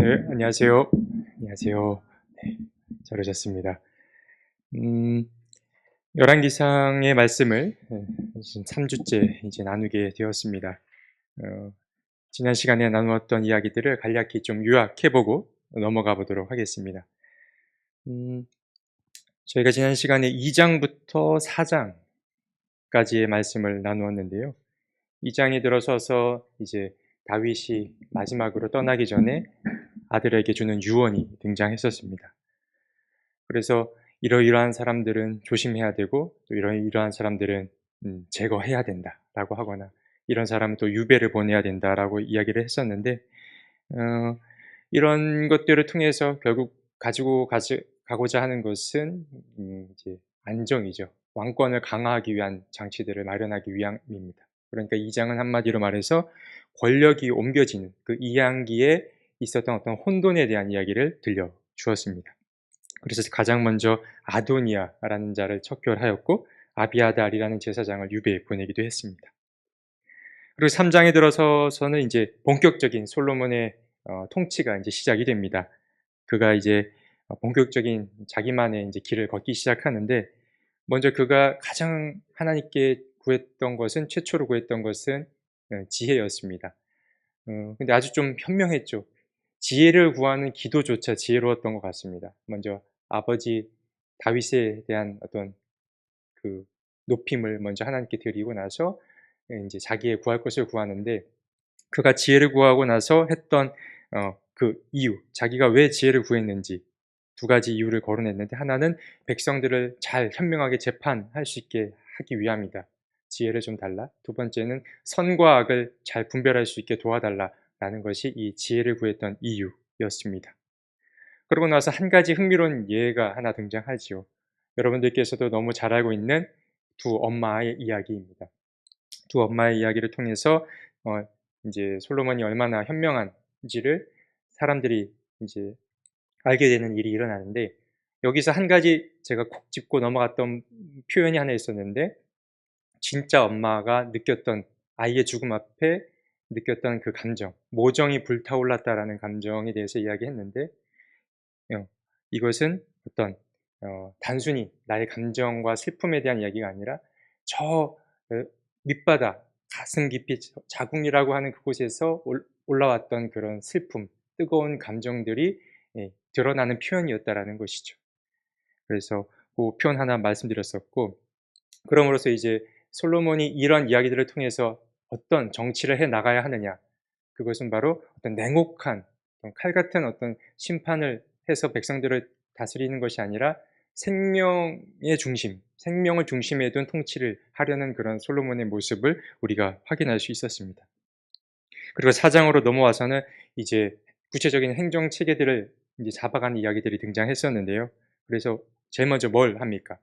네, 안녕하세요. 안녕하세요. 네, 잘 오셨습니다. 음, 열왕기상의 말씀을 지금 3주째 이제 나누게 되었습니다. 어, 지난 시간에 나누었던 이야기들을 간략히 좀 요약해보고 넘어가 보도록 하겠습니다. 음, 저희가 지난 시간에 2장부터 4장까지의 말씀을 나누었는데요. 2장에 들어서서 이제 다윗이 마지막으로 떠나기 전에 아들에게 주는 유언이 등장했었습니다. 그래서 이러이러한 사람들은 조심해야 되고 또 이러이러한 사람들은 제거해야 된다라고 하거나 이런 사람은 또 유배를 보내야 된다라고 이야기를 했었는데 어, 이런 것들을 통해서 결국 가고자 하는 것은 이제 안정이죠. 왕권을 강화하기 위한 장치들을 마련하기 위함입니다. 그러니까 이 장은 한마디로 말해서 권력이 옮겨지는 그 이양기에 있었던 어떤 혼돈에 대한 이야기를 들려 주었습니다. 그래서 가장 먼저 아도니아라는 자를 척결하였고 아비아달이라는 제사장을 유배에 보내기도 했습니다. 그리고 3장에 들어서서는 이제 본격적인 솔로몬의 통치가 이제 시작이 됩니다. 그가 이제 본격적인 자기만의 이제 길을 걷기 시작하는데 먼저 그가 가장 하나님께 구했던 것은 최초로 구했던 것은 지혜였습니다. 근데 아주 좀 현명했죠. 지혜를 구하는 기도조차 지혜로웠던 것 같습니다. 먼저 아버지 다윗에 대한 어떤 그 높임을 먼저 하나님께 드리고 나서 이제 자기의 구할 것을 구하는데 그가 지혜를 구하고 나서 했던 그 이유, 자기가 왜 지혜를 구했는지 두 가지 이유를 거론했는데 하나는 백성들을 잘 현명하게 재판할 수 있게 하기 위함이다. 지혜를 좀 달라. 두 번째는 선과 악을 잘 분별할 수 있게 도와달라라는 것이 이 지혜를 구했던 이유였습니다. 그러고 나서 한 가지 흥미로운 예가 하나 등장하지요. 여러분들께서도 너무 잘 알고 있는 두 엄마의 이야기입니다. 두 엄마의 이야기를 통해서 어, 이제 솔로몬이 얼마나 현명한지를 사람들이 이제 알게 되는 일이 일어나는데 여기서 한 가지 제가 콕 짚고 넘어갔던 표현이 하나 있었는데 진짜 엄마가 느꼈던 아이의 죽음 앞에 느꼈던 그 감정, 모정이 불타올랐다라는 감정에 대해서 이야기했는데 이것은 어떤 단순히 나의 감정과 슬픔에 대한 이야기가 아니라 저 밑바닥, 가슴 깊이 자궁이라고 하는 그곳에서 올라왔던 그런 슬픔, 뜨거운 감정들이 드러나는 표현이었다라는 것이죠. 그래서 그 표현 하나 말씀드렸었고 그럼으로써 이제 솔로몬이 이런 이야기들을 통해서 어떤 정치를 해 나가야 하느냐 그것은 바로 어떤 냉혹한 칼 같은 어떤 심판을 해서 백성들을 다스리는 것이 아니라 생명의 중심, 생명을 중심에 둔 통치를 하려는 그런 솔로몬의 모습을 우리가 확인할 수 있었습니다. 그리고 4장으로 넘어와서는 이제 구체적인 행정 체계들을 이제 잡아가는 이야기들이 등장했었는데요. 그래서 제일 먼저 뭘 합니까?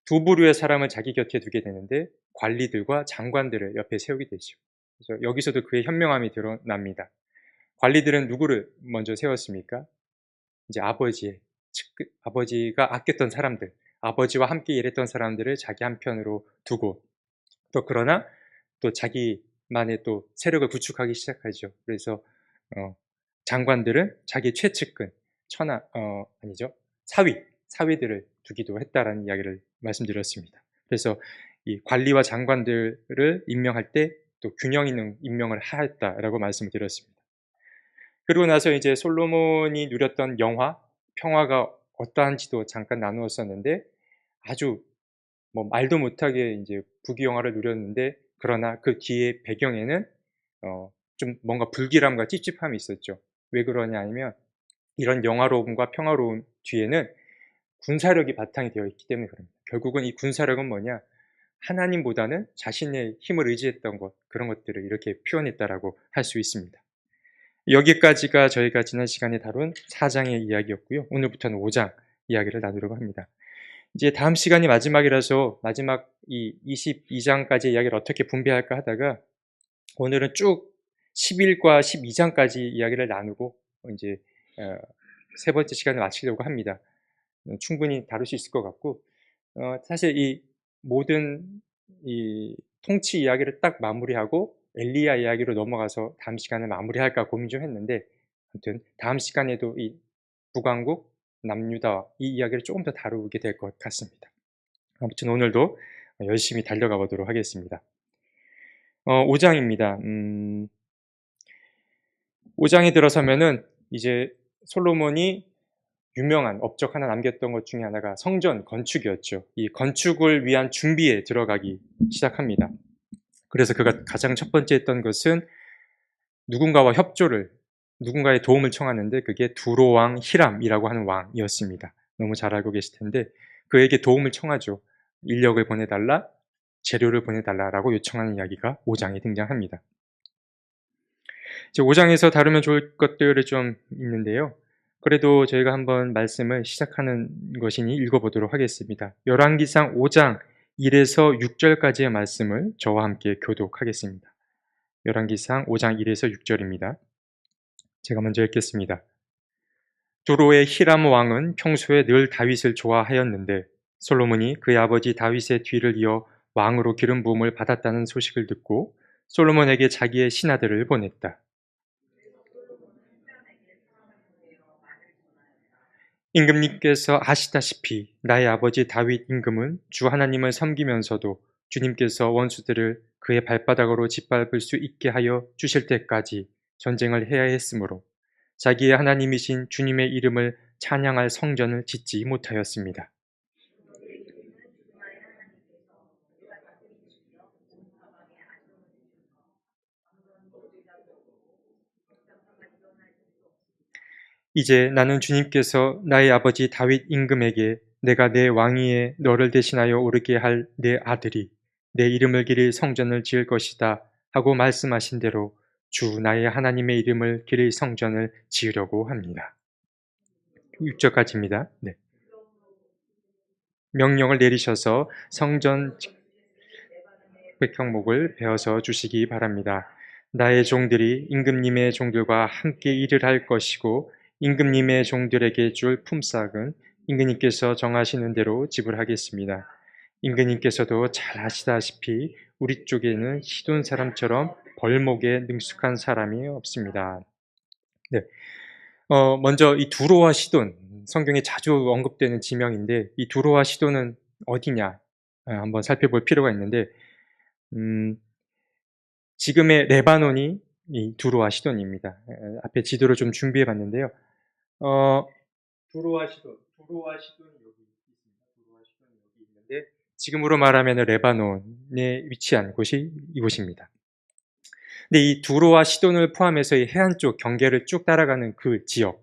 두 부류의 사람을 자기 곁에 두게 되는데 관리들과 장관들을 옆에 세우게 되죠. 그래서 여기서도 그의 현명함이 드러납니다. 관리들은 누구를 먼저 세웠습니까? 이제 아버지가 아꼈던 사람들, 아버지와 함께 일했던 사람들을 자기 한편으로 두고 또 그러나 또 자기만의 또 세력을 구축하기 시작하죠. 그래서 어, 장관들은 자기 최측근, 아니죠. 사위들을 두기도 했다라는 이야기를 말씀드렸습니다. 그래서 이 관리와 장관들을 임명할 때 또 균형 있는 임명을 하였다라고 말씀을 드렸습니다. 그리고 나서 이제 솔로몬이 누렸던 평화가 어떠한지도 잠깐 나누었었는데 아주 뭐 말도 못하게 이제 부귀영화를 누렸는데 그러나 그 뒤에 배경에는 좀 뭔가 불길함과 찝찝함이 있었죠. 왜 그러냐 하면 이런 영화로움과 평화로움 뒤에는 군사력이 바탕이 되어 있기 때문에 그럽니다. 결국은 이 군사력은 뭐냐? 하나님보다는 자신의 힘을 의지했던 것, 그런 것들을 이렇게 표현했다라고 할 수 있습니다. 여기까지가 저희가 지난 시간에 다룬 4장의 이야기였고요. 오늘부터는 5장 이야기를 나누려고 합니다. 이제 다음 시간이 마지막이라서 마지막 이 22장까지의 이야기를 어떻게 분배할까 하다가 오늘은 쭉 11과 12장까지 이야기를 나누고 이제 어, 세 번째 시간을 마치려고 합니다. 충분히 다룰 수 있을 것 같고 사실 이 모든 이 통치 이야기를 딱 마무리하고 엘리야 이야기로 넘어가서 다음 시간을 마무리할까 고민 좀 했는데 아무튼 다음 시간에도 이 북왕국, 남유다 이 이야기를 조금 더 다루게 될 것 같습니다. 아무튼 오늘도 열심히 달려가 보도록 하겠습니다. 5장입니다. 5장에 들어서면은 이제 솔로몬이 유명한 업적 하나 남겼던 것 중에 하나가 성전 건축이었죠. 이 건축을 위한 준비에 들어가기 시작합니다. 그래서 그가 가장 첫 번째 했던 것은 누군가와 협조를, 누군가의 도움을 청하는데 그게 두로왕 히람이라고 하는 왕이었습니다. 너무 잘 알고 계실 텐데 그에게 도움을 청하죠. 인력을 보내달라, 재료를 보내달라라고 요청하는 이야기가 5장에 등장합니다. 이제 5장에서 다루면 좋을 것들이 좀 있는데요. 그래도 저희가 한번 말씀을 시작하는 것이니 읽어보도록 하겠습니다. 열왕기상 5장 1에서 6절까지의 말씀을 저와 함께 교독하겠습니다. 열왕기상 5장 1에서 6절입니다. 제가 먼저 읽겠습니다. 두로의 히람 왕은 평소에 늘 다윗을 좋아하였는데 솔로몬이 그의 아버지 다윗의 뒤를 이어 왕으로 기름 부음을 받았다는 소식을 듣고 솔로몬에게 자기의 신하들을 보냈다. 임금님께서 아시다시피 나의 아버지 다윗 임금은 주 하나님을 섬기면서도 주님께서 원수들을 그의 발바닥으로 짓밟을 수 있게 하여 주실 때까지 전쟁을 해야 했으므로 자기의 하나님이신 주님의 이름을 찬양할 성전을 짓지 못하였습니다. 이제 나는 주님께서 나의 아버지 다윗 임금에게 내가 내 왕위에 너를 대신하여 오르게 할 내 아들이 내 이름을 기릴 성전을 지을 것이다 하고 말씀하신 대로 주 나의 하나님의 이름을 기릴 성전을 지으려고 합니다. 6절까지입니다. 네. 명령을 내리셔서 성전 백향목을 베어서 주시기 바랍니다. 나의 종들이 임금님의 종들과 함께 일을 할 것이고 임금님의 종들에게 줄 품삯은 임금님께서 정하시는 대로 지불하겠습니다. 임금님께서도 잘 아시다시피 우리 쪽에는 시돈 사람처럼 벌목에 능숙한 사람이 없습니다. 네. 먼저 이 두로와 시돈, 성경에 자주 언급되는 지명인데 이 두로와 시돈은 어디냐 한번 살펴볼 필요가 있는데 음, 지금의 레바논이 이 두로와 시돈입니다. 앞에 지도를 좀 준비해 봤는데요. 어, 두로와 시돈이 여기 있습니다. 두로와 시돈이 여기 있는데 지금으로 말하면 레바논에 위치한 곳이 이곳입니다. 근데 이 두로와 시돈을 포함해서 이 해안 쪽 경계를 쭉 따라가는 그 지역,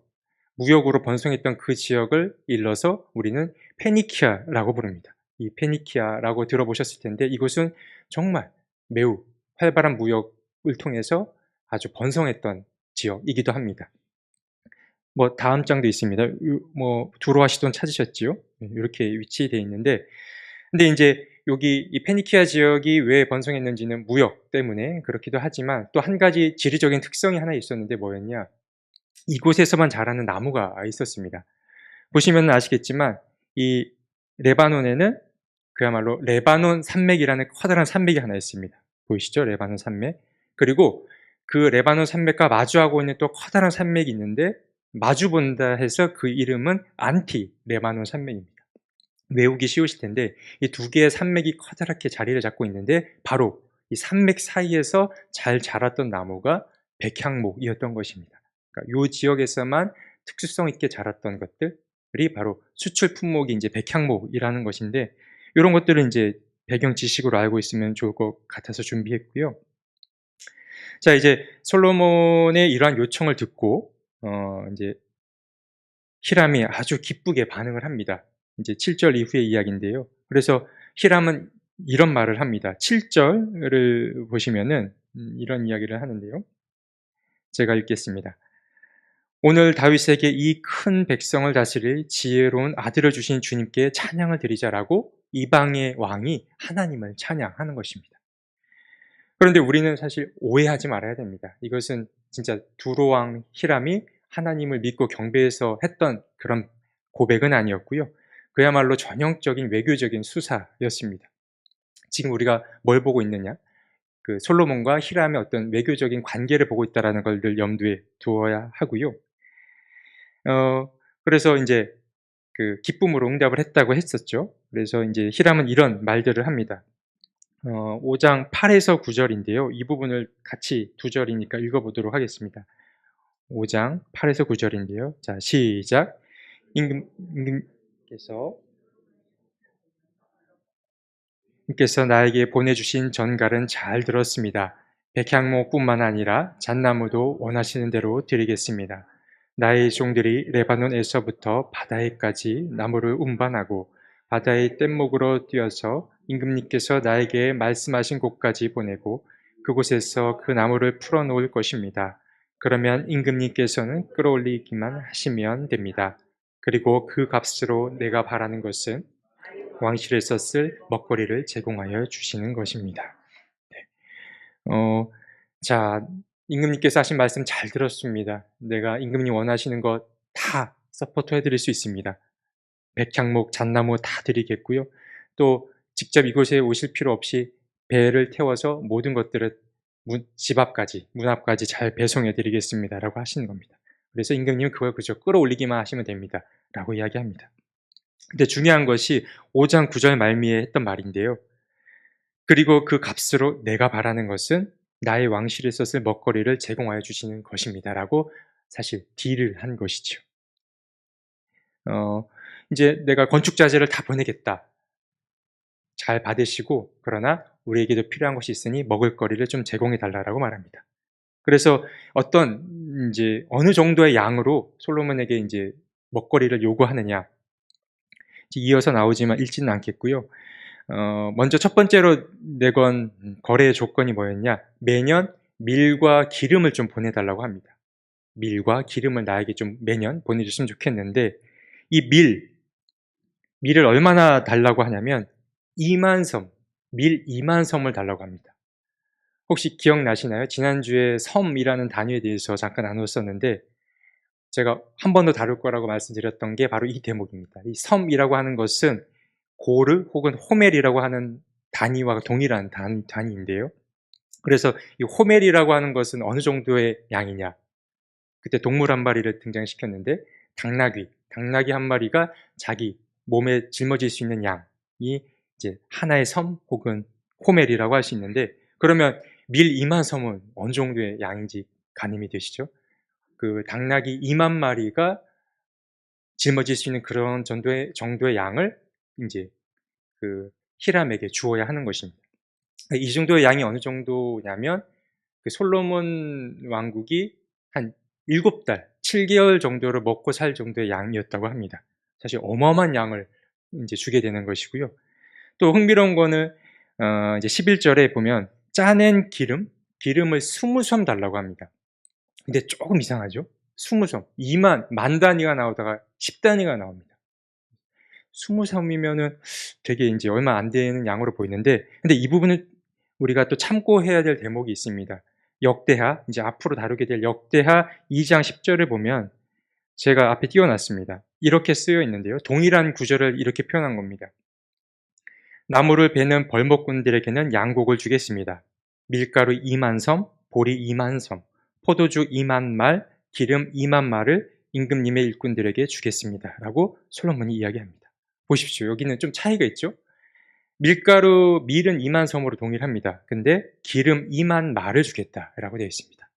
무역으로 번성했던 그 지역을 일러서 우리는 페니키아라고 부릅니다. 이 페니키아라고 들어보셨을 텐데 이곳은 정말 매우 활발한 무역을 통해서 아주 번성했던 지역이기도 합니다. 뭐 다음 장도 있습니다. 뭐 두로와 시돈 찾으셨지요? 이렇게 위치되어 있는데 근데 이제 여기 이 페니키아 지역이 왜 번성했는지는 무역 때문에 그렇기도 하지만 또 한 가지 지리적인 특성이 하나 있었는데 뭐였냐? 이곳에서만 자라는 나무가 있었습니다. 보시면 아시겠지만 이 레바논에는 그야말로 레바논 산맥이라는 커다란 산맥이 하나 있습니다. 보이시죠? 레바논 산맥. 그리고 그 레바논 산맥과 마주하고 있는 또 커다란 산맥이 있는데 마주본다 해서 그 이름은 안티 레바논 산맥입니다. 외우기 쉬우실 텐데 이 두 개의 산맥이 커다랗게 자리를 잡고 있는데 바로 이 산맥 사이에서 잘 자랐던 나무가 백향목이었던 것입니다. 그러니까 이 지역에서만 특수성 있게 자랐던 것들이 바로 수출 품목이 이제 백향목이라는 것인데 이런 것들은 이제 배경 지식으로 알고 있으면 좋을 것 같아서 준비했고요. 자, 이제 솔로몬의 이러한 요청을 듣고 이제 히람이 아주 기쁘게 반응을 합니다. 이제 7절 이후의 이야기인데요. 그래서 히람은 이런 말을 합니다. 7절을 보시면은 이런 이야기를 하는데요. 제가 읽겠습니다. 오늘 다윗에게 이 큰 백성을 다스릴 지혜로운 아들을 주신 주님께 찬양을 드리자라고 이방의 왕이 하나님을 찬양하는 것입니다. 그런데 우리는 사실 오해하지 말아야 됩니다. 이것은 진짜 두로왕 히람이 하나님을 믿고 경배해서 했던 그런 고백은 아니었고요. 그야말로 전형적인 외교적인 수사였습니다. 지금 우리가 뭘 보고 있느냐? 그 솔로몬과 히람의 어떤 외교적인 관계를 보고 있다라는 걸 늘 염두에 두어야 하고요. 그래서 인제 그 기쁨으로 응답을 했다고 했었죠. 그래서 인제 히람은 이런 말들을 합니다. 5장 8 에서 9 절인데요. 이 부분을 같이 두 절이니까 읽어 보도록 하겠습니다. 5장 8 에서 9 절인데요. 자 시작. 임금께서 나에게 보내주신 전갈은 잘 들었습니다. 백향목뿐만 아니라 잣나무도 원하시는 대로 드리겠습니다. 나의 종들이 레바논에서부터 바다에까지 나무를 운반하고 바다의 뗏목으로 뛰어서 임금님께서 나에게 말씀하신 곳까지 보내고 그곳에서 그 나무를 풀어 놓을 것입니다. 그러면 임금님께서는 끌어올리기만 하시면 됩니다. 그리고 그 값으로 내가 바라는 것은 왕실에서 쓸 먹거리를 제공하여 주시는 것입니다. 네. 어, 자, 임금님께서 하신 말씀 잘 들었습니다. 내가 임금님 원하시는 것 다 서포트 해드릴 수 있습니다. 백향목, 잣나무 다 드리겠고요. 또 직접 이곳에 오실 필요 없이 배를 태워서 모든 것들을 집 앞까지, 문 앞까지 잘 배송해 드리겠습니다. 라고 하시는 겁니다. 그래서 임금님은 그걸 그저 끌어올리기만 하시면 됩니다. 라고 이야기합니다. 근데 중요한 것이 5장 9절 말미에 했던 말인데요. 그리고 그 값으로 내가 바라는 것은 나의 왕실에서 쓸 먹거리를 제공하여 주시는 것입니다. 라고 사실 딜을 한 것이죠. 어, 이제 내가 건축자재를 다 보내겠다. 잘 받으시고, 그러나 우리에게도 필요한 것이 있으니 먹을 거리를 좀 제공해 달라라고 말합니다. 그래서 어떤, 이제 어느 정도의 양으로 솔로몬에게 이제 먹거리를 요구하느냐. 이어서 나오지만 읽지는 않겠고요. 먼저 첫 번째로 내건 거래의 조건이 뭐였냐? 매년 밀과 기름을 좀 보내달라고 합니다. 밀과 기름을 나에게 좀 매년 보내줬으면 좋겠는데, 이 밀을 얼마나 달라고 하냐면 2만 섬, 밀 2만 섬을 달라고 합니다. 혹시 기억나시나요? 지난주에 섬이라는 단위에 대해서 잠깐 나눴었는데, 제가 한 번 더 다룰 거라고 말씀드렸던 게 바로 이 대목입니다. 이 섬이라고 하는 것은 고르 혹은 호멜이라고 하는 단위와 동일한 단위인데요. 그래서 이 호멜이라고 하는 것은 어느 정도의 양이냐? 그때 동물 한 마리를 등장시켰는데 당나귀 한 마리가 자기 몸에 짊어질 수 있는 양이 이제 하나의 섬 혹은 호멜이라고 할 수 있는데, 그러면 밀 2만 섬은 어느 정도의 양인지 가늠이 되시죠? 그 당나귀 2만 마리가 짊어질 수 있는 그런 정도의 양을 이제 그 히람에게 주어야 하는 것입니다. 이 정도의 양이 어느 정도냐면 그 솔로몬 왕국이 한 7달, 7개월 정도를 먹고 살 정도의 양이었다고 합니다. 사실 어마어마한 양을 이제 주게 되는 것이고요. 또 흥미로운 거는 이제 11절에 보면 짜낸 기름을 20섬 달라고 합니다. 근데 조금 이상하죠? 20섬, 만 단위가 나오다가 10단위가 나옵니다. 20섬이면은 되게 이제 얼마 안 되는 양으로 보이는데, 근데 이 부분은 우리가 또 참고해야 될 대목이 있습니다. 역대하, 이제 앞으로 다루게 될 역대하 2장 10절을 보면 제가 앞에 띄워놨습니다. 이렇게 쓰여 있는데요. 동일한 구절을 이렇게 표현한 겁니다. 나무를 베는 벌목꾼들에게는 양곡을 주겠습니다. 밀가루 2만 섬, 보리 2만 섬, 포도주 2만 말, 기름 2만 말을 임금님의 일꾼들에게 주겠습니다. 라고 솔로몬이 이야기합니다. 보십시오. 여기는 좀 차이가 있죠? 밀은 2만 섬으로 동일합니다. 근데 기름 2만 말을 주겠다라고 되어 있습니다.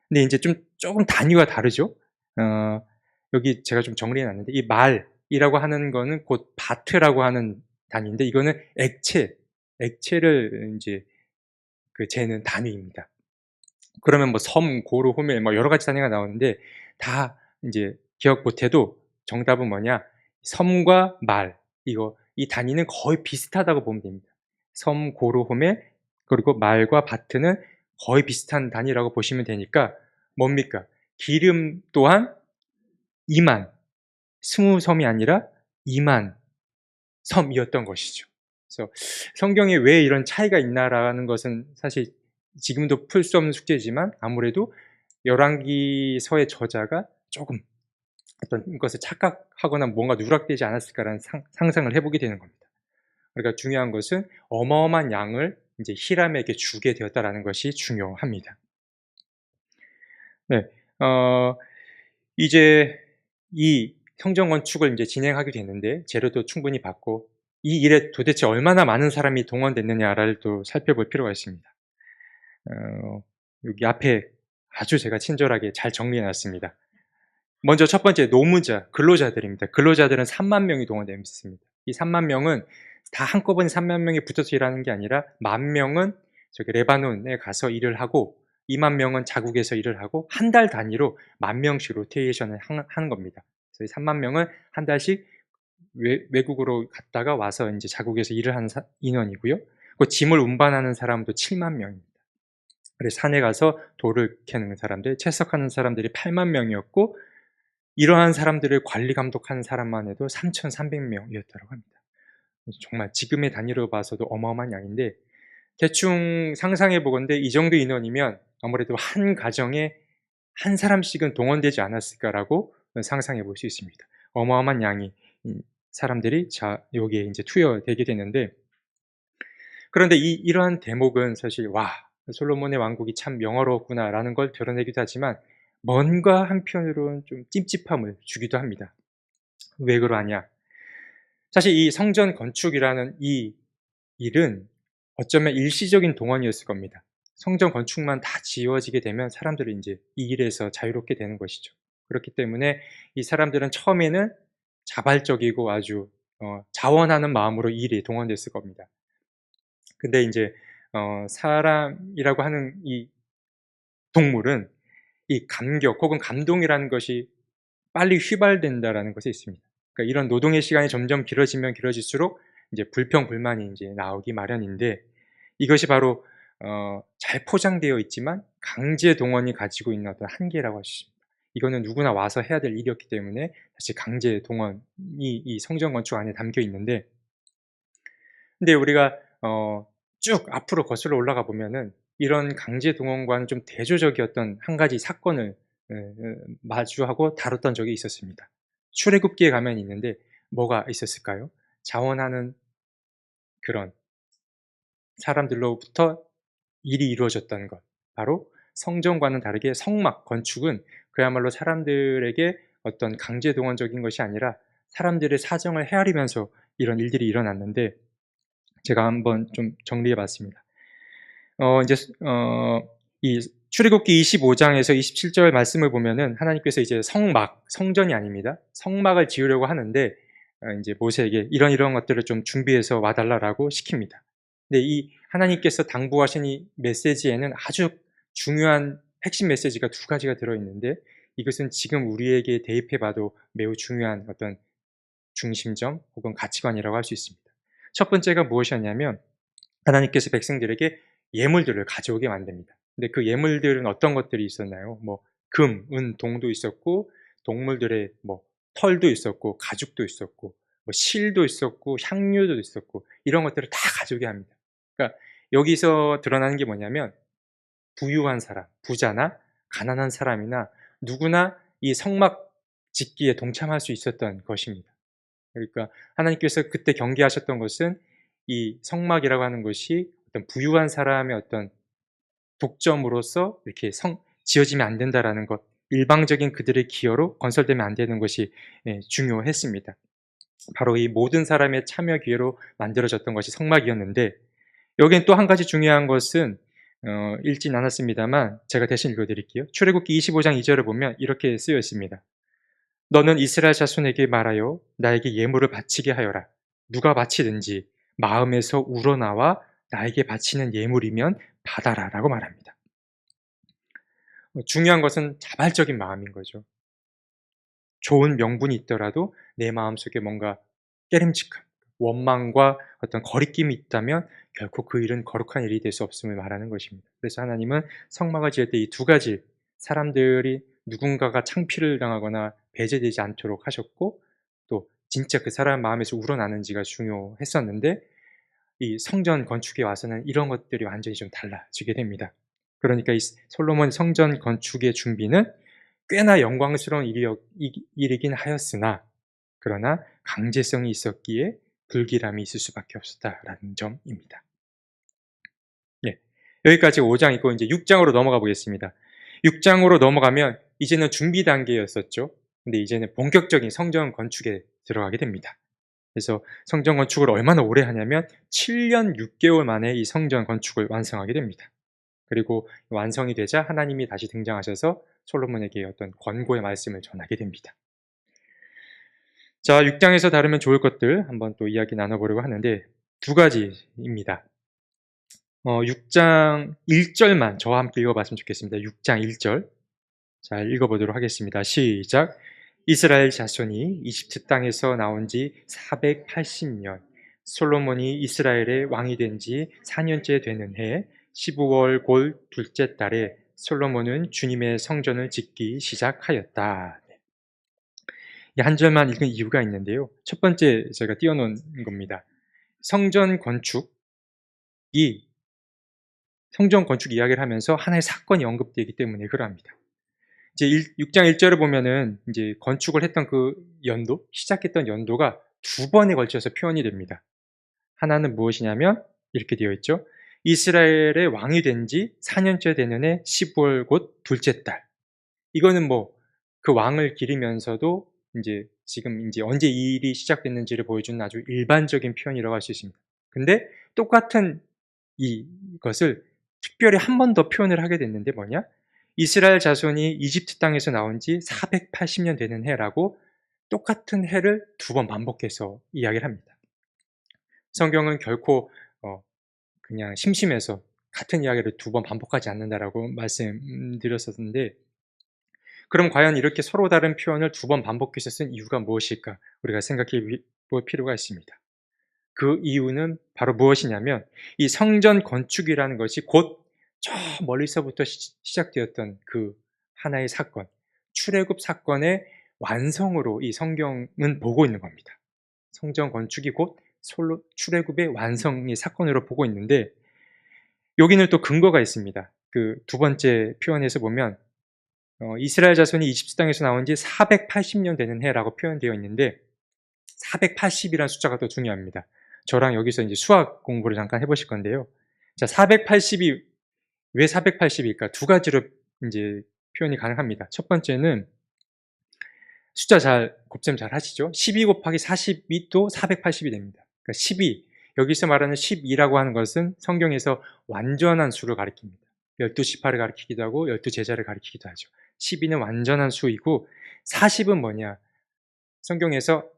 근데 이제 조금 단위가 다르죠? 여기 제가 좀 정리해 놨는데, 이 말이라고 하는 거는 곧 바트라고 하는 단위인데, 이거는 액체를 이제 그 재는 단위입니다. 그러면 뭐 섬, 고루, 호멜, 뭐 여러 가지 단위가 나오는데, 다 이제 기억 못해도 정답은 뭐냐? 섬과 말, 이 단위는 거의 비슷하다고 보면 됩니다. 섬, 고루, 호멜, 그리고 말과 바트는 거의 비슷한 단위라고 보시면 되니까, 뭡니까? 기름 또한 2만, 20섬이 아니라 2만 섬이었던 것이죠. 그래서 성경에 왜 이런 차이가 있나라는 것은 사실 지금도 풀 수 없는 숙제지만, 아무래도 열왕기서의 저자가 조금 어떤 것을 착각하거나 뭔가 누락되지 않았을까라는 상상을 해보게 되는 겁니다. 그러니까 중요한 것은 어마어마한 양을 이제 히람에게 주게 되었다라는 것이 중요합니다. 네. 어 이제 이 성전 건축을 인제 진행하게 됐는데 재료도 충분히 받고 이 일에 도대체 얼마나 많은 사람이 동원됐느냐를 또 살펴볼 필요가 있습니다. 어 여기 앞에 아주 제가 친절하게 잘 정리해 놨습니다. 먼저 첫 번째 노무자, 근로자들입니다. 근로자들은 3만 명이 동원됐습니다. 이 3만 명은 다 한꺼번에 3만 명이 붙어서 일하는 게 아니라 1만 명은 저기 레바논에 가서 일을 하고 2만 명은 자국에서 일을 하고 한 달 단위로 1만 명씩 로테이션을 하는 겁니다. 그래서 이 3만 명은 한 달씩 외국으로 갔다가 와서 인제 자국에서 일을 하는 인원이고요. 그 짐을 운반하는 사람도 7만 명입니다. 그래서 산에 가서 돌을 캐는 사람들, 채석하는 사람들이 8만 명이었고 이러한 사람들을 관리 감독하는 사람만 해도 3,300 명이었다고 합니다. 정말 지금의 단위로 봐서도 어마어마한 양인데 대충 상상해 보건대 이 정도 인원이면 아무래도 한 가정에 한 사람씩은 동원되지 않았을까라고 상상해 볼 수 있습니다. 어마어마한 양이 사람들이 여기에 인제 투여되게 되는데 그런데 이러한 대목은 사실 '와 솔로몬의 왕국이 참 명화로웠구나.'라는 걸 드러내기도 하지만 뭔가 한편으로는 좀 찝찝함을 주기도 합니다. 왜 그러하냐? 사실 이 성전 건축이라는 이 일은 어쩌면 일시적인 동원이었을 겁니다. 성전 건축만 다 지어지게 되면 사람들은 인제 이 일에서 자유롭게 되는 것이죠. 그렇기 때문에 이 사람들은 처음에는 자발적이고 아주 자원하는 마음으로 이 일에 동원됐을 겁니다. 근데 인제 사람이라고 하는 이 동물은 이 감격 혹은 감동이라는 것이 빨리 휘발된다라는 것이 있습니다. 그러니까 이런 노동의 시간이 점점 길어지면 길어질수록 인제 불평 불만이 인제 나오기 마련인데 이것이 바로 잘 포장되어 있지만 강제 동원이 가지고 있는 어떤 한계라고 할 수 있습니다. 이거는 누구나 와서 해야 될 일이었기 때문에 사실 강제 동원이 이 성전 건축 안에 담겨 있는데 근데 우리가 쭉 앞으로 거슬러 올라가 보면은 이런 강제 동원과는 좀 대조적이었던 한 가지 사건을 마주하고 다뤘던 적이 있었습니다. 출애굽기에 가면 있는데 뭐가 있었을까요? 자원하는 그런 사람들로부터 일이 이루어졌다는 것. 바로 성전과는 다르게 성막 건축은 그야말로 사람들에게 어떤 강제 동원적인 것이 아니라 사람들의 사정을 헤아리면서 이런 일들이 일어났는데 제가 한번 좀 정리해 봤습니다. 인제 이 출애굽기 25 장에서 27절 말씀을 보면은 하나님께서 이제 성전이 아닙니다. 성막을 지으려고 하는데 인제 모세에게 "이런 것들을 좀 준비해서 와 달라."라고 시킵니다. 근데 이 하나님께서 당부하신 이 메시지에는 아주 중요한 핵심 메시지가 두 가지가 들어 있는데 이것은 지금 우리에게 대입해 봐도 매우 중요한 어떤 중심점 혹은 가치관이라고 할 수 있습니다. 첫 번째가 무엇이었냐면 하나님께서 백성들에게 예물들을 가져오게 만듭니다. 근데 그 예물들은 어떤 것들이 있었나요? 뭐 금, 은, 동도 있었고 동물들의 뭐 털도 있었고 가죽도 있었고 뭐 실도 있었고 향료도 있었고 이런 것들을 다 가져오게 합니다. 그러니까 여기서 드러나는 게 뭐냐면 부유한 사람, 부자나 가난한 사람이나 누구나 이 성막 짓기에 동참할 수 있었던 것입니다. 그러니까 하나님께서 그때 경계하셨던 것은 이 성막이라고 하는 것이 어떤 부유한 사람의 어떤 독점으로서 이렇게 지어지면 안 된다라는 것, 일방적인 그들의 기여로 건설되면 안 되는 것이 중요했습니다. 바로 이 모든 사람의 참여 기회로 만들어졌던 것이 성막이었는데 여기엔 또 한 가지 중요한 것은 읽진 않았습니다만 제가 대신 읽어 드릴게요. 출애굽기 25장 2 절을 보면 이렇게 쓰여 있습니다. 너는 이스라엘 자손에게 말하여 나에게 예물을 바치게 하여라. 누가 바치든지 마음에서 우러나와 나에게 바치는 예물이면 받아라라고 말합니다. 중요한 것은 자발적인 마음인 거죠. 좋은 명분이 있더라도 내 마음속에 뭔가 깨름직한 원망과 어떤 거리낌이 있다면 결코 그 일은 거룩한 일이 될 수 없음을 말하는 것입니다. 그래서 하나님은 성막을 지을 때 이 두 가지 사람들이 누군가가 창피를 당하거나 배제되지 않도록 하셨고 또 진짜 그 사람 마음에서 우러나는지가 중요했었는데 이 성전 건축에 와서는 이런 것들이 완전히 좀 달라지게 됩니다. 그러니까 이 솔로몬 성전 건축의 준비는 꽤나 영광스러운 일이긴 하였으나 그러나 강제성이 있었기에 불길함이 있을 수밖에 없었다라는 점입니다. 여기까지 5장 있고 이제 6장으로 넘어가 보겠습니다. 6장으로 넘어가면 이제는 준비 단계였었죠. 근데 이제는 본격적인 성전 건축에 들어가게 됩니다. 그래서 성전 건축을 얼마나 오래 하냐면 7년 6개월 만에 이 성전 건축을 완성하게 됩니다. 그리고 완성이 되자 하나님이 다시 등장하셔서 솔로몬에게 어떤 권고의 말씀을 전하게 됩니다. 자, 6장에서 다루면 좋을 것들 한번 또 이야기 나눠보려고 하는데 두 가지입니다. 6장 1절만 저와 함께 읽어봤으면 좋겠습니다. 6장 1절. 잘 읽어보도록 하겠습니다. 시작. 이스라엘 자손이 이집트 땅에서 나온 지 480년, 솔로몬이 이스라엘의 왕이 된 지 4년째 되는 해 15월 골 둘째 달에 솔로몬은 주님의 성전을 짓기 시작하였다. 이 한 절만 읽은 이유가 있는데요. 첫 번째 제가 띄워놓은 겁니다. 성전 건축 이야기를 하면서 하나의 사건이 언급되기 때문에 그러합니다. 이제 6장 1절을 보면은 이제 건축을 했던 그 연도, 시작했던 연도가 두 번에 걸쳐서 표현이 됩니다. 하나는 무엇이냐면 이렇게 되어 있죠. 이스라엘의 왕이 된 지 4년째 되는 해 15월 곧 둘째 달. 이거는 뭐 그 왕을 기리면서도 이제 지금 이제 언제 이 일이 시작됐는지를 보여주는 아주 일반적인 표현이라고 할 수 있습니다. 근데 똑같은 이것을 특별히 한 번 더 표현을 하게 됐는데 뭐냐? 이스라엘 자손이 이집트 땅에서 나온 지 480년 되는 해라고 똑같은 해를 두 번 반복해서 이야기를 합니다. 성경은 결코 그냥 심심해서 같은 이야기를 두 번 반복하지 않는다라고 말씀드렸었는데, 그럼 과연 이렇게 서로 다른 표현을 두 번 반복해서 쓴 이유가 무엇일까? 우리가 생각해 볼 필요가 있습니다. 그 이유는 바로 무엇이냐면 이 성전 건축이라는 것이 곧 저 멀리서부터 시작되었던 그 하나의 사건, 출애굽 사건의 완성으로 이 성경은 보고 있는 겁니다. 성전 건축이 곧 출애굽의 완성의 사건으로 보고 있는데, 여기는 또 근거가 있습니다. 그 두 번째 표현에서 보면 이스라엘 자손이 이집트 땅에서 나온 지 480년 되는 해라고 표현되어 있는데 480이라는 숫자가 또 중요합니다. 저랑 여기서 이제 수학 공부를 잠깐 해보실 건데요. 자, 480이 왜 480일까? 두 가지로 이제 표현이 가능합니다. 첫 번째는 숫자 곱셈 잘 하시죠? 12 곱하기 42 또 480이 됩니다. 그러니까 12, 여기서 말하는 12라고 하는 것은 성경에서 완전한 수를 가리킵니다. 12지파를 가리키기도 하고 12제자를 가리키기도 하죠. 12는 완전한 수이고 40은 뭐냐? 성경에서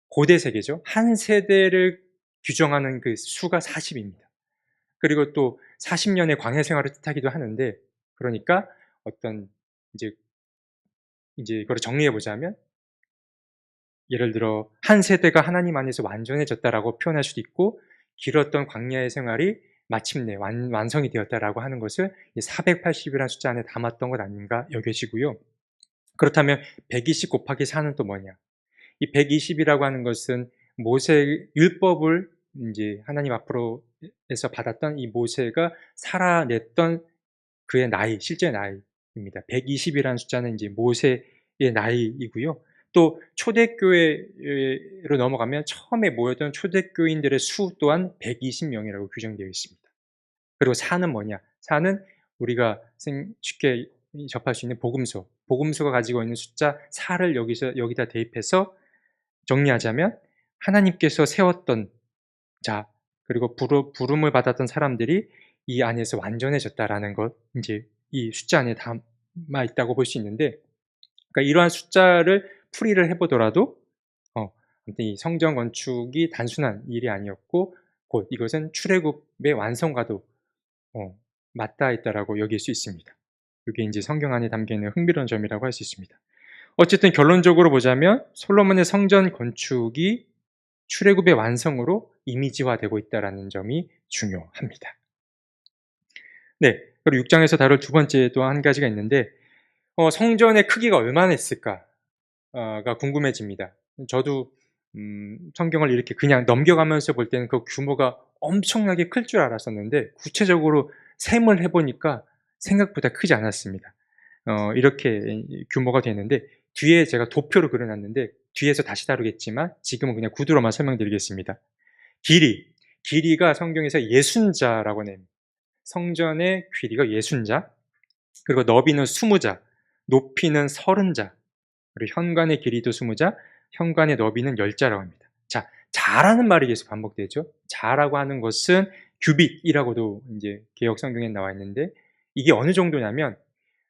고대 세계죠. 한 세대를 규정하는 그 수가 40입니다. 그리고 또 40년의 광야 생활을 뜻하기도 하는데, 그러니까 어떤 이제 이걸 정리해 보자면 예를 들어 한 세대가 하나님 안에서 완전해졌다라고 표현할 수도 있고, 길었던 광야의 생활이 마침내 완성이 되었다라고 하는 것을 480이라는 숫자 안에 담았던 것 아닌가 여겨지고요. 그렇다면 120 곱하기 4는 또 뭐냐? 이 120이라고 하는 것은 모세 율법을 이제 하나님 앞으로에서 받았던 이 모세가 살아냈던 그의 나이, 실제 나이입니다. 120이라는 숫자는 이제 모세의 나이이고요. 또 초대교회로 넘어가면 처음에 모였던 초대교인들의 수 또한 120명이라고 규정되어 있습니다. 그리고 4는 뭐냐? 4는 우리가 쉽게 접할 수 있는 복음서. 복음서가 가지고 있는 숫자 4를 여기다 대입해서 정리하자면 하나님께서 세웠던 자, 그리고 부름을 받았던 사람들이 이 안에서 완전해졌다라는 것, 이제 이 숫자 안에 담아 있다고 볼 수 있는데, 그러니까 이러한 숫자를 풀이를 해보더라도 아무튼 이 성전 건축이 단순한 일이 아니었고 곧 이것은 출애굽의 완성과도 맞닿아 있다라고 여길 수 있습니다. 이게 이제 성경 안에 담겨 있는 흥미로운 점이라고 할 수 있습니다. 어쨌든 결론적으로 보자면 솔로몬의 성전 건축이 출애굽의 완성으로 이미지화되고 있다는 점이 중요합니다. 네, 그리고 6장에서 다룰 두 번째 또 한 가지가 있는데 성전의 크기가 얼마나 있을까가 궁금해집니다. 저도 성경을 이렇게 그냥 넘겨가면서 볼 때는 그 규모가 엄청나게 클 줄 알았었는데 구체적으로 셈을 해보니까 생각보다 크지 않았습니다. 이렇게 규모가 되는데 뒤에 제가 도표로 그려놨는데 뒤에서 다시 다루겠지만 지금은 그냥 구두로만 설명드리겠습니다. 길이가 성경에서 예순자라고 냅니다. 성전의 길이가 60자, 그리고 너비는 20자, 높이는 30자, 그리고 현관의 길이도 20자, 현관의 너비는 10자라고 합니다. 자, 자라는 말이 계속 반복되죠. 자라고 하는 것은 규빗이라고도 이제 개역 성경에 나와 있는데, 이게 어느 정도냐면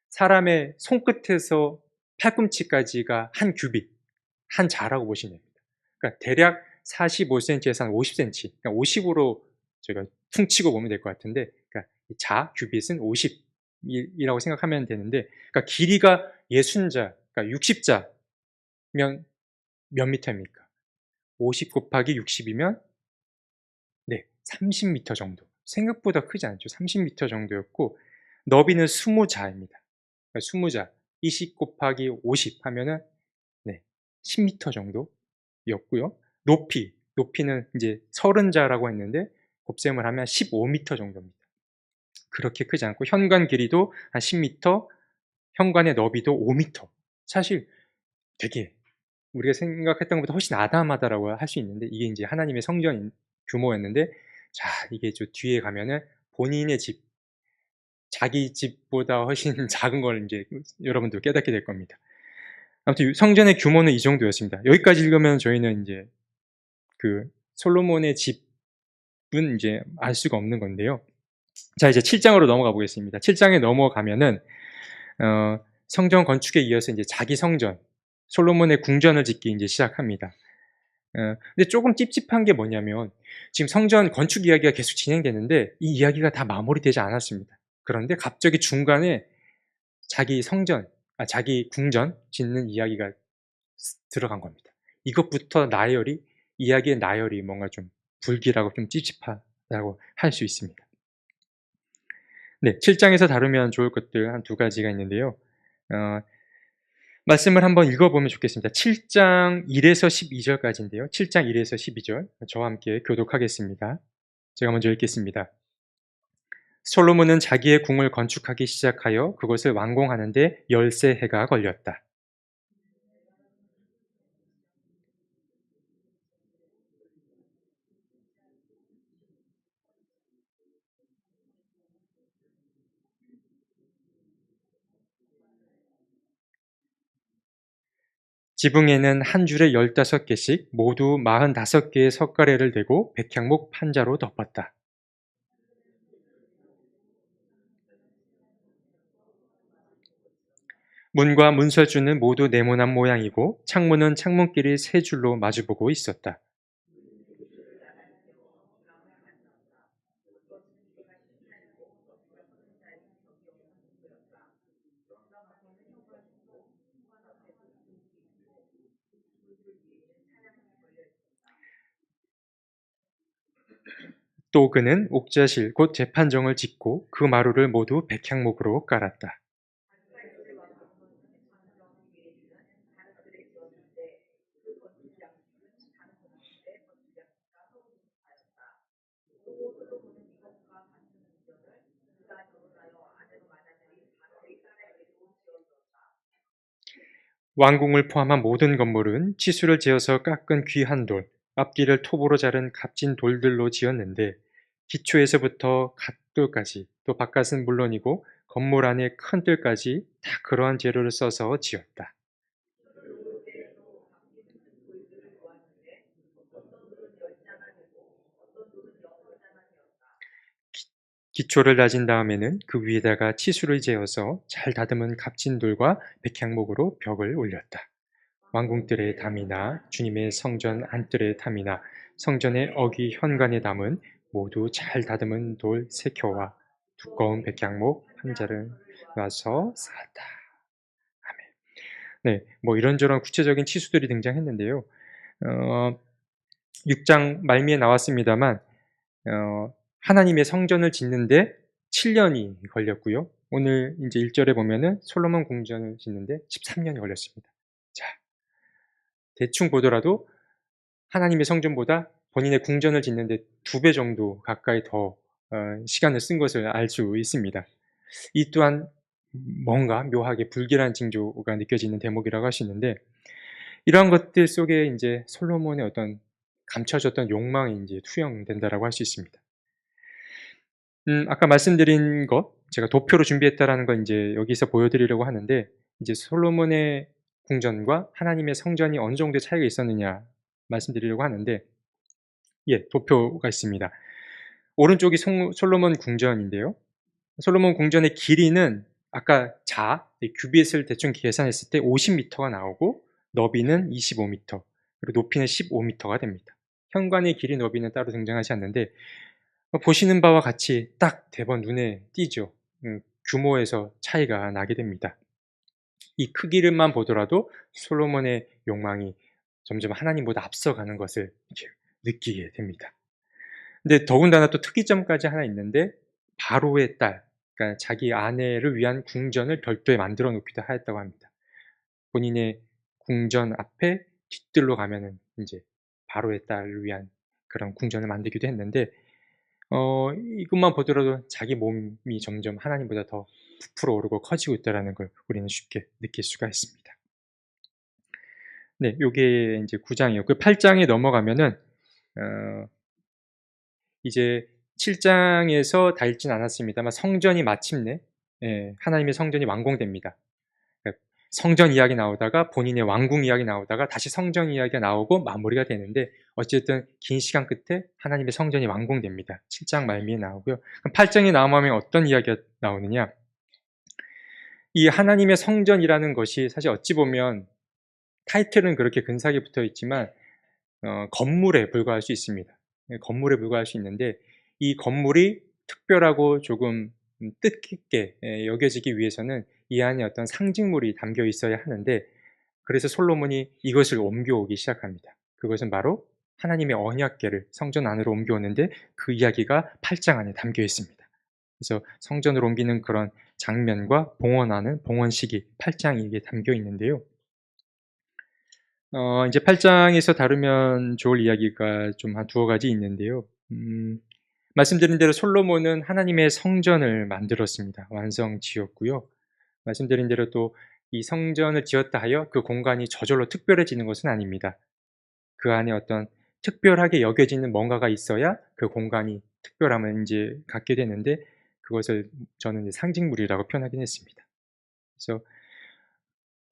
사람의 손끝에서 팔꿈치까지가 한 규빗, 한 자라고 보시면 됩니다. 그러니까 대략 45cm에서 한 50cm, 그러니까 50으로 저희가 퉁치고 보면 될 것 같은데, 그러니까 자, 규빗은 50이라고 생각하면 되는데, 그러니까 길이가 60자, 그러니까 60자면 몇 미터입니까? 50 곱하기 60이면 네, 30m 정도. 생각보다 크지 않죠. 30m 정도였고, 너비는 20자입니다. 그러니까 20자, 20 곱하기 50 하면은 네, 10m 정도였고요. 높이는 이제 30자라고 했는데 곱셈을 하면 15m 정도입니다. 그렇게 크지 않고 현관 길이도 한 10m, 현관의 너비도 5m. 사실 되게 우리가 생각했던 것보다 훨씬 아담하다라고 할 수 있는데, 이게 이제 하나님의 성전 규모였는데, 자, 이게 저 뒤에 가면은 본인의 집, 자기 집보다 훨씬 작은 걸 이제 여러분들 깨닫게 될 겁니다. 아무튼 성전의 규모는 이 정도였습니다. 여기까지 읽으면 저희는 이제 그 솔로몬의 집은 이제 알 수가 없는 건데요. 자, 이제 7장으로 넘어가 보겠습니다. 7장에 넘어가면은 성전 건축에 이어서 이제 자기 성전, 솔로몬의 궁전을 짓기 이제 시작합니다. 근데 조금 찝찝한 게 뭐냐면 지금 성전 건축 이야기가 계속 진행되는데 이 이야기가 다 마무리되지 않았습니다. 그런데 갑자기 중간에 자기 성전, 자기 궁전 짓는 이야기가 들어간 겁니다. 이것부터 이야기의 나열이 뭔가 좀 불길하고 좀 찝찝하다고 할 수 있습니다. 네, 7장에서 다루면 좋을 것들 한 두 가지가 있는데요. 말씀을 한번 읽어보면 좋겠습니다. 7장 1에서 12절까지인데요. 7장 1에서 12절 저와 함께 교독하겠습니다. 제가 먼저 읽겠습니다. 솔로몬은 자기의 궁을 건축하기 시작하여 그것을 완공하는데 13해가 걸렸다. 지붕에는 한 줄에 15개씩 모두 45개의 석가래를 대고 백향목 판자로 덮었다. 문과 문설주는 모두 네모난 모양이고 창문은 창문끼리 세 줄로 마주보고 있었다. 또 그는 옥자실 곧 재판정을 짓고 그 마루를 모두 백향목으로 깔았다. 왕궁을 포함한 모든 건물은 치수를 재어서 깎은 귀한 돌, 앞뒤를 톱으로 자른 값진 돌들로 지었는데 기초에서부터 갓돌까지 또 바깥은 물론이고 건물 안의 큰 뜰까지 다 그러한 재료를 써서 지었다. 기초를 다진 다음에는 그 위에다가 치수를 재어서 잘 다듬은 값진 돌과 백향목으로 벽을 올렸다. 왕궁뜰의 담이나 주님의 성전 안뜰의 담이나 성전의 어기 현관의 담은 모두 잘 다듬은 돌 세 켜와 두꺼운 백향목 한 자를 놔서 쌓았다. 아멘. 네, 뭐 이런저런 구체적인 치수들이 등장했는데요. 어, 6장 말미에 나왔습니다만 하나님의 성전을 짓는데 7년이 걸렸고요. 오늘 이제 1절에 보면은 솔로몬 궁전을 짓는데 13년이 걸렸습니다. 자, 대충 보더라도 하나님의 성전보다 본인의 궁전을 짓는데 2배 정도 가까이 더 시간을 쓴 것을 알 수 있습니다. 이 또한 뭔가 묘하게 불길한 징조가 느껴지는 대목이라고 할 수 있는데, 이러한 것들 속에 이제 솔로몬의 어떤 감춰졌던 욕망이 이제 투영된다라고 할 수 있습니다. 아까 말씀드린 것, 제가 도표로 준비했다라는 걸 인제 여기서 보여드리려고 하는데, 이제 솔로몬의 궁전과 하나님의 성전이 어느 정도의 차이가 있었느냐 말씀드리려고 하는데, 예, 도표가 있습니다. 오른쪽이 솔로몬 궁전인데요. 솔로몬 궁전의 길이는 아까 이 규빗을 대충 계산했을 때 50 미터가 나오고, 너비는 25 미터, 그리고 높이는 15 미터가 됩니다. 현관의 길이, 너비는 따로 등장하지 않는데, 보시는 바와 같이 딱 대번 눈에 띄죠. 규모에서 차이가 나게 됩니다. 이 크기를만 보더라도 솔로몬의 욕망이 점점 하나님보다 앞서가는 것을 이렇게 느끼게 됩니다. 근데 더군다나 또 특이점까지 하나 있는데, 바로의 딸, 그러니까 자기 아내를 위한 궁전을 별도에 만들어 놓기도 하였다고 합니다. 본인의 궁전 앞에 뒤뜰로 가면은 인제 바로의 딸을 위한 그런 궁전을 만들기도 했는데, 이것만 보더라도 자기 몸이 점점 하나님보다 더 부풀어 오르고 커지고 있다라는 걸 우리는 쉽게 느낄 수가 있습니다. 네, 요게 인제 9 장이요. 그 8 장에 넘어가면은 어 이제 7 장에서 다 읽진 않았습니다만, 성전이 마침내, 하나님의 성전이 완공됩니다. 그러니까 성전 이야기 나오다가 본인의 왕궁 이야기 나오다가 다시 성전 이야기가 나오고 마무리가 되는데, 어쨌든 긴 시간 끝에 하나님의 성전이 완공됩니다. 7장 말미에 나오고요. 그럼 8 장에 나오면 어떤 이야기가 나오느냐? 이 하나님의 성전이라는 것이 사실 어찌 보면 타이틀은 그렇게 근사하게 붙어 있지만 건물에 불과할 수 있습니다. 건물에 불과할 수 있는데, 이 건물이 특별하고 조금 뜻깊게 여겨지기 위해서는 이 안에 어떤 상징물이 담겨 있어야 하는데, 그래서 솔로몬이 이것을 옮겨오기 시작합니다. 그것은 바로 하나님의 언약궤를 성전 안으로 옮겨오는데, 그 이야기가 8장 안에 담겨 있습니다. 그래서 성전을 옮기는 그런 장면과 봉헌하는 봉헌 시기 8 장이 이게 담겨 있는데요. 이제 8 장에서 다루면 좋을 이야기가 좀 한 두어 가지 있는데요. 말씀드린 대로 솔로몬은 하나님의 성전을 만들었습니다. 완성 지었고요. 말씀드린 대로 또 이 성전을 지었다 하여 그 공간이 저절로 특별해지는 것은 아닙니다. 그 안에 어떤 특별하게 여겨지는 뭔가가 있어야 그 공간이 특별함을 인제 갖게 되는데, 그것을 저는 이제 상징물이라고 표현하긴 했습니다. 그래서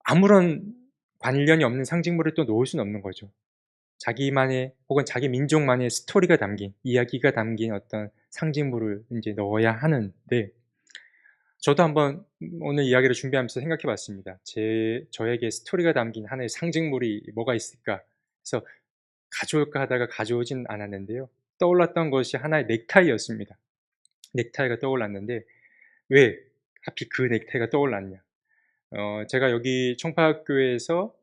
아무런 관련이 없는 상징물을 또 놓을 수는 없는 거죠. 자기만의 혹은 자기 민족만의 스토리가 담긴, 이야기가 담긴 어떤 상징물을 인제 넣어야 하는데, 저도 한번 오늘 이야기를 준비하면서 생각해 봤습니다. 저에게 스토리가 담긴 하나의 상징물이 뭐가 있을까 해서 가져올까 하다가 가져오진 않았는데요. 떠올랐던 것이 하나의 넥타이였습니다. 넥타이가 떠올랐는데, 왜 하필 그 넥타이가 떠올랐냐. 제가 여기 청파학교에서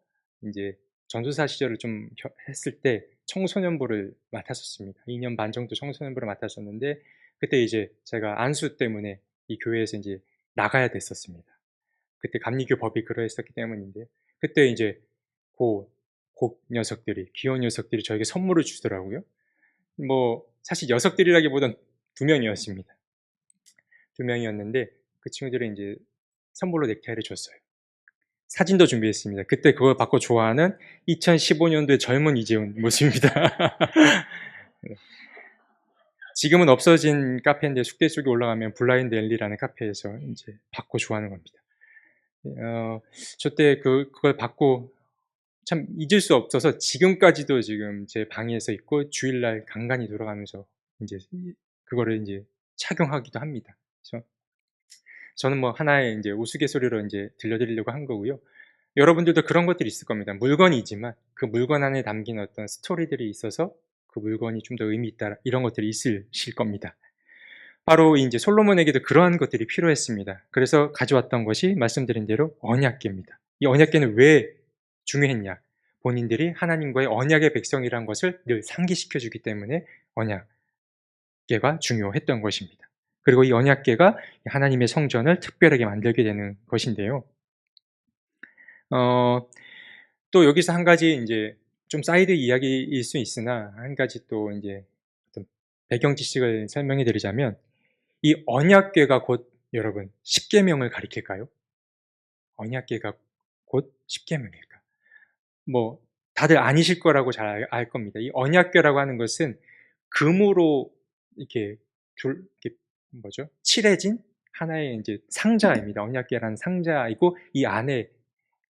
인제 전도사 시절을 좀 했을 때 청소년부를 맡았었습니다. 2년 반 정도 청소년부를 맡았었는데, 그때 이제 제가 안수 때문에 이 교회에서 인제 나가야 됐었습니다. 그때 감리교 법이 그러했었기 때문인데요. 그때 이제 녀석들이, 귀여운 녀석들이 저에게 선물을 주더라고요. 뭐 사실 녀석들이라기보단 2 명이었습니다. 2 명이었는데, 그 친구들이 인제 선물로 넥타이를 줬어요. 사진도 준비했습니다. 그때 그걸 받고 좋아하는 2015 년도의 젊은 이재훈 모습입니다. 네. 지금은 없어진 카페인데, 숙대 쪽에 올라가면 블라인드 앨리라는 카페에서 인제 받고 좋아하는 겁니다. 어 저 때 그걸 받고 참 잊을 수 없어서 지금까지도 지금 제 방에서 있고, 주일날 간간히 돌아가면서 인제 그거를 인제 착용하기도 합니다. 그래서 저는 뭐 하나의 인제 우스갯소리로 인제 들려드리려고 한 거고요. 여러분들도 그런 것들이 있을 겁니다. 물건이지만 그 물건 안에 담긴 어떤 스토리들이 있어서 그 물건이 좀 더 의미 있다, 이런 것들이 있으실 겁니다. 바로 인제 솔로몬에게도 그러한 것들이 필요했습니다. 그래서 가져왔던 것이 말씀드린 대로 언약궤입니다. 이 언약궤는 왜 중요했냐? 본인들이 하나님과의 언약의 백성이라는 것을 늘 상기시켜 주기 때문에 언약궤가 중요했던 것입니다. 그리고 이 언약궤가 하나님의 성전을 특별하게 만들게 되는 것인데요. 어 또 여기서 한 가지 인제 좀 사이드 이야기일 수 있으나, 한 가지 또 인제 어떤 배경 지식을 설명해 드리자면, 이 언약궤가 곧 여러분 십계명을 가리킬까요? 언약궤가 곧 십계명일까? 뭐 다들 아니실 거라고 잘 알 겁니다. 이 언약궤라고 하는 것은 금으로 이렇게 이렇게 뭐죠? 칠해진 하나의 이제 상자입니다. 언약궤라는 상자이고 이 안에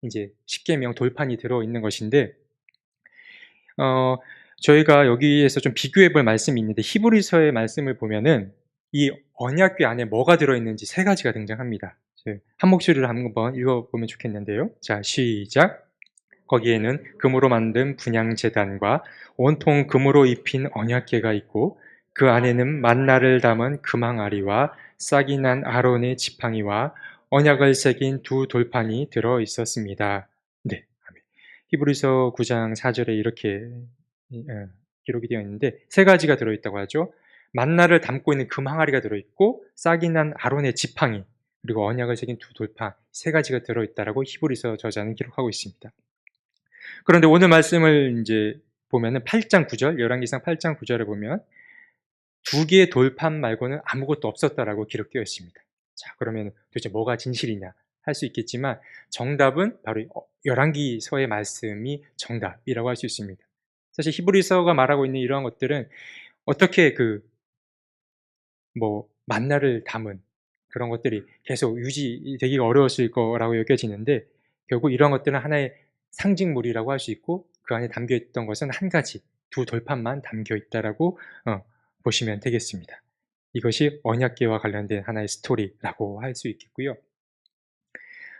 이제 십계명 돌판이 들어 있는 것인데 어 저희가 여기에서 좀 비교해 볼 말씀이 있는데 히브리서의 말씀을 보면은 이 언약궤 안에 뭐가 들어 있는지 세 가지가 등장합니다. 한 목소리로 한번 읽어 보면 좋겠는데요. 자, 시작. 거기에는 금으로 만든 분향 제단과 온통 금으로 입힌 언약궤가 있고 그 안에는 만나를 담은 금항아리와 싹이 난 아론의 지팡이와 언약을 새긴 두 돌판이 들어 있었습니다. 네. 아멘. 히브리서 9장 4절에 이렇게 기록이 되어 있는데 세 가지가 들어 있다고 하죠. 만나를 담고 있는 금항아리가 들어 있고 싹이 난 아론의 지팡이 그리고 언약을 새긴 두 돌판 세 가지가 들어 있다라고 히브리서 저자는 기록하고 있습니다. 그런데 오늘 말씀을 이제 보면은 8장 9절, 열왕기상 8장 9절에 보면 두 개의 돌판 말고는 아무것도 없었다라고 기록되어 있습니다. 자, 그러면 도대체 뭐가 진실이냐 할 수 있겠지만 정답은 바로 열왕기서의 말씀이 정답이라고 할 수 있습니다. 사실 히브리서가 말하고 있는 이러한 것들은 어떻게 만나를 담은 그런 것들이 계속 유지되기가 어려웠을 거라고 여겨지는데 결국 이런 것들은 하나의 상징물이라고 할 수 있고 그 안에 담겨 있던 것은 한 가지, 두 돌판만 담겨 있다라고 보시면 되겠습니다. 이것이 언약궤와 관련된 하나의 스토리라고 할 수 있겠고요.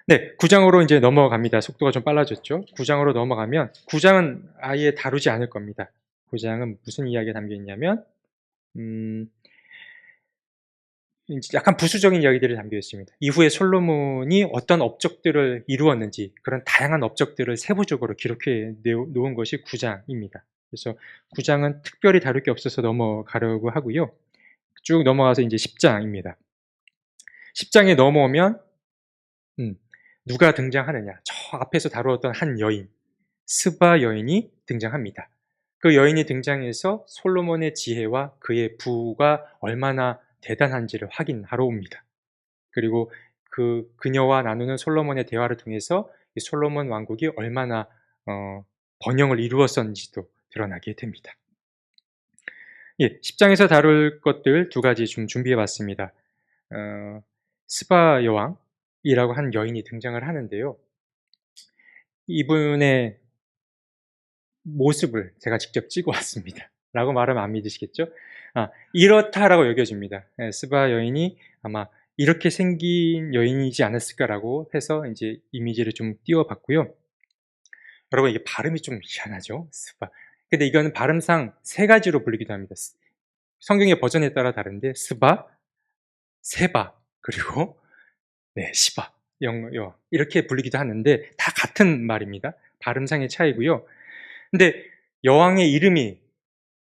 네, 9장으로 이제 넘어갑니다. 속도가 좀 빨라졌죠. 9장으로 넘어가면 9장은 아예 다루지 않을 겁니다. 9장은 무슨 이야기가 담겨 있냐면 약간 부수적인 이야기들이 담겨 있습니다. 이후에 솔로몬이 어떤 업적들을 이루었는지 그런 다양한 업적들을 세부적으로 기록해 놓은 것이 9장입니다. 그래서 9장은 특별히 다룰 게 없어서 넘어가려고 하고요. 쭉 넘어가서 이제 10장입니다. 10장에 넘어오면 누가 등장하느냐? 저 앞에서 다루었던 한 여인, 스바 여인이 등장합니다. 그 여인이 등장해서 솔로몬의 지혜와 그의 부가 얼마나 대단한지를 확인하러 옵니다. 그리고 그녀와 나누는 솔로몬의 대화를 통해서 이 솔로몬 왕국이 얼마나 번영을 이루었었는지도 드러나게 됩니다. 예, 10장에서 다룰 것들 두 가지 좀 준비해 봤습니다. 스바 여왕이라고 한 여인이 등장을 하는데요. 이분의 모습을 제가 직접 찍어 왔습니다. 라고 말하면 안 믿으시겠죠? 이렇다라고 여겨집니다. 스바 여인이 아마 이렇게 생긴 여인이지 않았을까라고 해서 이제 이미지를 좀 띄워봤고요. 여러분 이게 발음이 좀 희한하죠? 스바. 근데 이거는 발음상 세 가지로 불리기도 합니다. 성경의 버전에 따라 다른데 스바, 세바, 그리고 시바, 이렇게 불리기도 하는데 다 같은 말입니다. 발음상의 차이고요. 근데 여왕의 이름이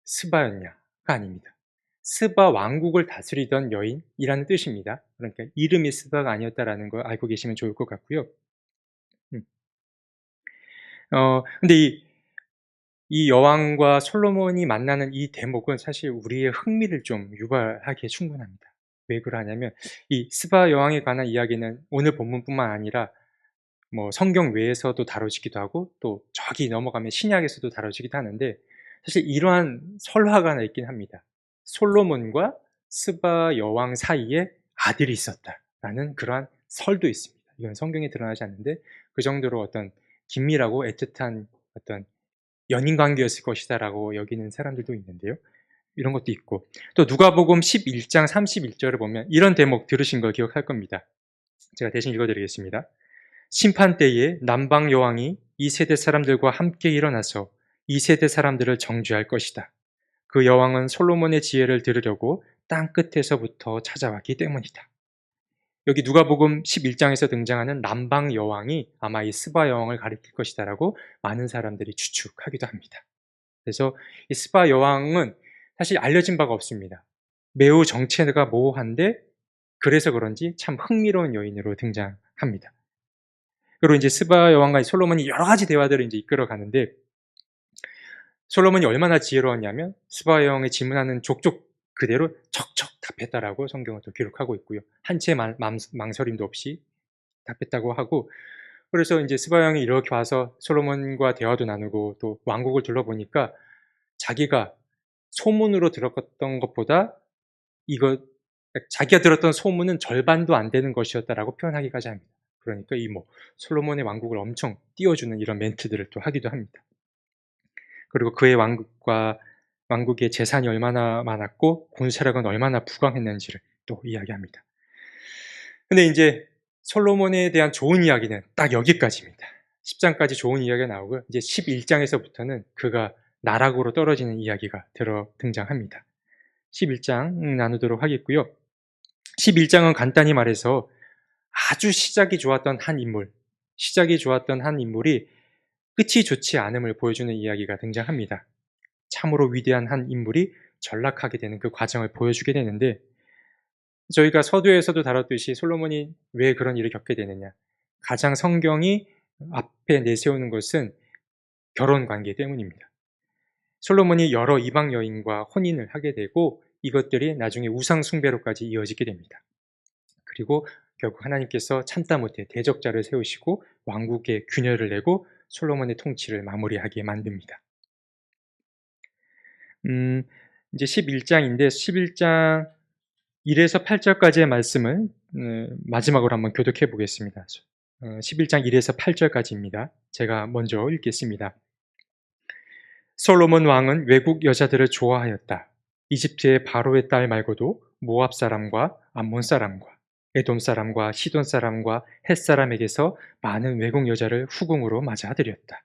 스바였냐가 아닙니다. 스바 왕국을 다스리던 여인이라는 뜻입니다. 그러니까 이름이 스바가 아니었다라는 걸 알고 계시면 좋을 것 같고요. 근데 이 여왕과 솔로몬이 만나는 이 대목은 사실 우리의 흥미를 좀 유발하기에 충분합니다. 왜 그러냐면 이 스바 여왕에 관한 이야기는 오늘 본문뿐만 아니라 성경 외에서도 다뤄지기도 하고 또 저기 넘어가면 신약에서도 다뤄지기도 하는데 사실 이러한 설화가 하나 있긴 합니다. 솔로몬과 스바 여왕 사이에 아들이 있었다라는 그러한 설도 있습니다. 이건 성경에 드러나지 않는데 그 정도로 어떤 긴밀하고 애틋한 어떤 연인 관계였을 것이다라고 여기는 사람들도 있는데요. 이런 것도 있고 또 누가복음 11장 31절을 보면 이런 대목 들으신 걸 기억할 겁니다. 제가 대신 읽어드리겠습니다. 심판 때에 남방 여왕이 이 세대 사람들과 함께 일어나서 이 세대 사람들을 정죄할 것이다. 그 여왕은 솔로몬의 지혜를 들으려고 땅 끝에서부터 찾아왔기 때문이다. 여기 누가복음 11장에서 등장하는 남방 여왕이 아마 이 스바 여왕을 가리킬 것이다라고 많은 사람들이 추측하기도 합니다. 그래서 이 스바 여왕은 사실 알려진 바가 없습니다. 매우 정체가 모호한데 그래서 그런지 참 흥미로운 여인으로 등장합니다. 그리고 이제 스바 여왕과 솔로몬이 여러 가지 대화들을 이제 이끌어 가는데 솔로몬이 얼마나 지혜로웠냐면 스바 여왕의 질문하는 족족 그대로 척척 답했다라고 성경은 또 기록하고 있고요. 한 채 망설임도 없이 답했다고 하고 그래서 이제 스바 여왕이 이렇게 와서 솔로몬과 대화도 나누고 또 왕국을 둘러보니까 자기가 소문으로 들었던 것보다 이거 자기가 들었던 소문은 절반도 안 되는 것이었다라고 표현하기까지 합니다. 그러니까 이 솔로몬의 왕국을 엄청 띄워주는 이런 멘트들을 또 하기도 합니다. 그리고 그의 왕국의 재산이 얼마나 많았고 군사력은 얼마나 부강했는지를 또 이야기합니다. 근데 이제 솔로몬에 대한 좋은 이야기는 딱 여기까지입니다. 10장까지 좋은 이야기가 나오고 이제 11장에서부터는 그가 나락으로 떨어지는 이야기가 등장합니다. 11장 나누도록 하겠고요. 11장은 간단히 말해서 아주 시작이 좋았던 한 인물이 끝이 좋지 않음을 보여주는 이야기가 등장합니다. 참으로 위대한 한 인물이 전락하게 되는 그 과정을 보여주게 되는데, 저희가 서두에서도 다뤘듯이 솔로몬이 왜 그런 일을 겪게 되느냐, 가장 성경이 앞에 내세우는 것은 결혼 관계 때문입니다. 솔로몬이 여러 이방 여인과 혼인을 하게 되고 이것들이 나중에 우상 숭배로까지 이어지게 됩니다. 그리고 결국 하나님께서 참다 못해 대적자를 세우시고 왕국에 균열을 내고 솔로몬의 통치를 마무리하게 만듭니다. 이제 11장인데 11장 1에서 8절까지의 말씀을 마지막으로 한번 교독해 보겠습니다. 11장 1에서 8절까지입니다. 제가 먼저 읽겠습니다. 솔로몬 왕은 외국 여자들을 좋아하였다. 이집트의 바로의 딸 말고도 모압 사람과 암몬 사람과 에돔 사람과 시돈 사람과 헷 사람에게서 많은 외국 여자를 후궁으로 맞아들였다.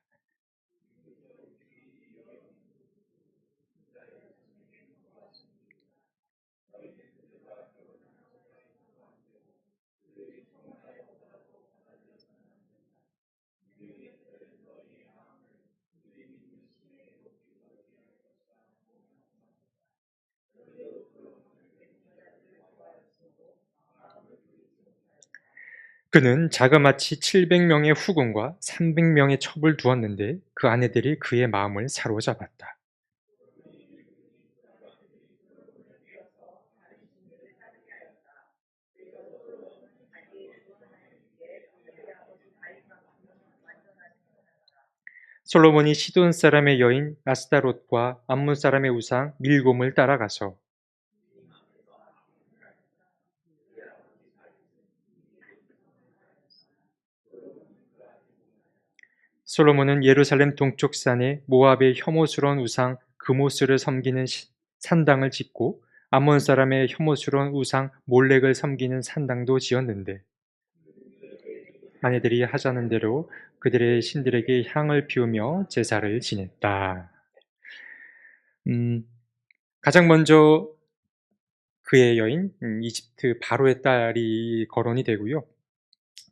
그는 자그마치 700명의 후궁과 300명의 첩을 두었는데 그 아내들이 그의 마음을 사로잡았다. 솔로몬이 시돈 사람의 여인 아스타롯과 암몬 사람의 우상 밀곰을 따라가서 솔로몬은 예루살렘 동쪽 산에 모압의 혐오스러운 우상 그모스를 섬기는 산당을 짓고 암몬 사람의 혐오스러운 우상 몰렉을 섬기는 산당도 지었는데 아내들이 하자는 대로 그들의 신들에게 향을 피우며 제사를 지냈다. 음, 가장 먼저 그의 여인 이집트 바로의 딸이 거론이 되고요.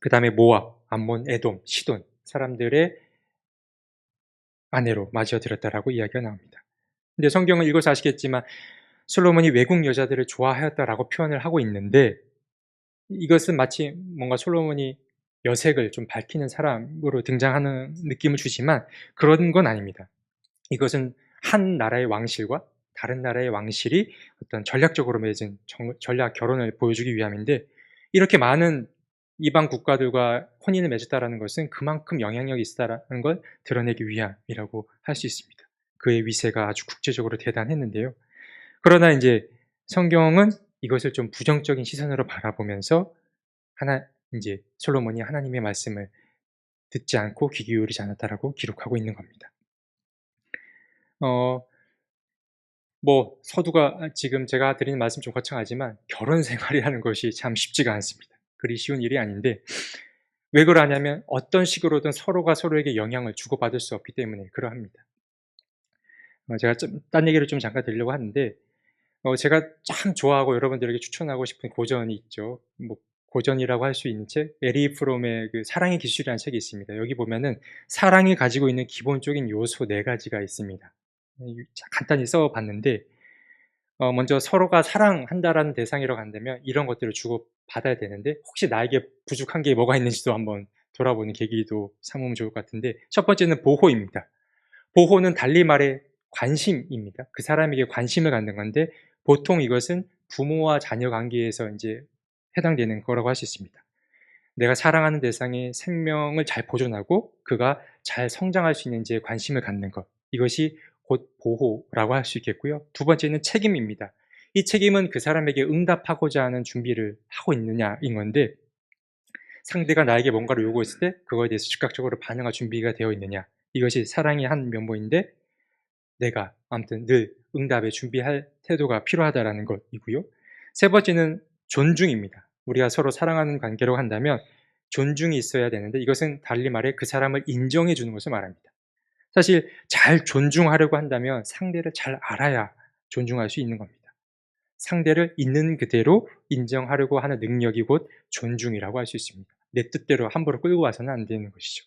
그 다음에 모압, 암몬, 에돔, 시돈 사람들의 아내로 맞이어들었다라고 이야기가 나옵니다. 근데 성경을 읽어서 아시겠지만 솔로몬이 외국 여자들을 좋아하였다라고 표현을 하고 있는데 이것은 마치 뭔가 솔로몬이 여색을 좀 밝히는 사람으로 등장하는 느낌을 주지만 그런 건 아닙니다. 이것은 한 나라의 왕실과 다른 나라의 왕실이 어떤 전략적으로 맺은 전략 결혼을 보여주기 위함인데 이렇게 많은 이방 국가들과 혼인을 맺었다라는 것은 그만큼 영향력이 있다라는 걸 드러내기 위함이라고 할 수 있습니다. 그의 위세가 아주 국제적으로 대단했는데요. 그러나 이제 성경은 이것을 좀 부정적인 시선으로 바라보면서 이제 솔로몬이 하나님의 말씀을 듣지 않고 귀 기울이지 않았다라고 기록하고 있는 겁니다. 서두가 지금 제가 드리는 말씀 좀 거창하지만 결혼 생활이라는 것이 참 쉽지가 않습니다. 그리 쉬운 일이 아닌데 왜 그러냐면 어떤 식으로든 서로가 서로에게 영향을 주고받을 수 없기 때문에 그러합니다. 제가 딴 얘기를 좀 잠깐 드리려고 하는데 제가 참 좋아하고 여러분들에게 추천하고 싶은 고전이 있죠. 고전이라고 할 수 있는 책, 에리 프롬의 그 사랑의 기술이라는 책이 있습니다. 여기 보면은 사랑이 가지고 있는 기본적인 요소 4가지가 있습니다. 간단히 써봤는데 먼저 서로가 사랑한다라는 대상이라고 한다면 이런 것들을 주고받아야 되는데 혹시 나에게 부족한 게 뭐가 있는지도 한번 돌아보는 계기도 삼으면 좋을 것 같은데 첫 번째는 보호입니다. 보호는 달리 말해 관심입니다. 그 사람에게 관심을 갖는 건데 보통 이것은 부모와 자녀 관계에서 이제 해당되는 거라고 할 수 있습니다. 내가 사랑하는 대상의 생명을 잘 보존하고 그가 잘 성장할 수 있는지에 관심을 갖는 것. 이것이 곧 보호라고 할 수 있겠고요. 두 번째는 책임입니다. 이 책임은 그 사람에게 응답하고자 하는 준비를 하고 있느냐인 건데, 상대가 나에게 뭔가를 요구했을 때 그거에 대해서 즉각적으로 반응할 준비가 되어 있느냐, 이것이 사랑의 한 면모인데, 내가 아무튼 늘 응답에 준비할 태도가 필요하다라는 것이고요. 세 번째는 존중입니다. 우리가 서로 사랑하는 관계로 한다면 존중이 있어야 되는데, 이것은 달리 말해 그 사람을 인정해 주는 것을 말합니다. 사실 잘 존중하려고 한다면 상대를 잘 알아야 존중할 수 있는 겁니다. 상대를 있는 그대로 인정하려고 하는 능력이 곧 존중이라고 할 수 있습니다. 내 뜻대로 함부로 끌고 와서는 안 되는 것이죠.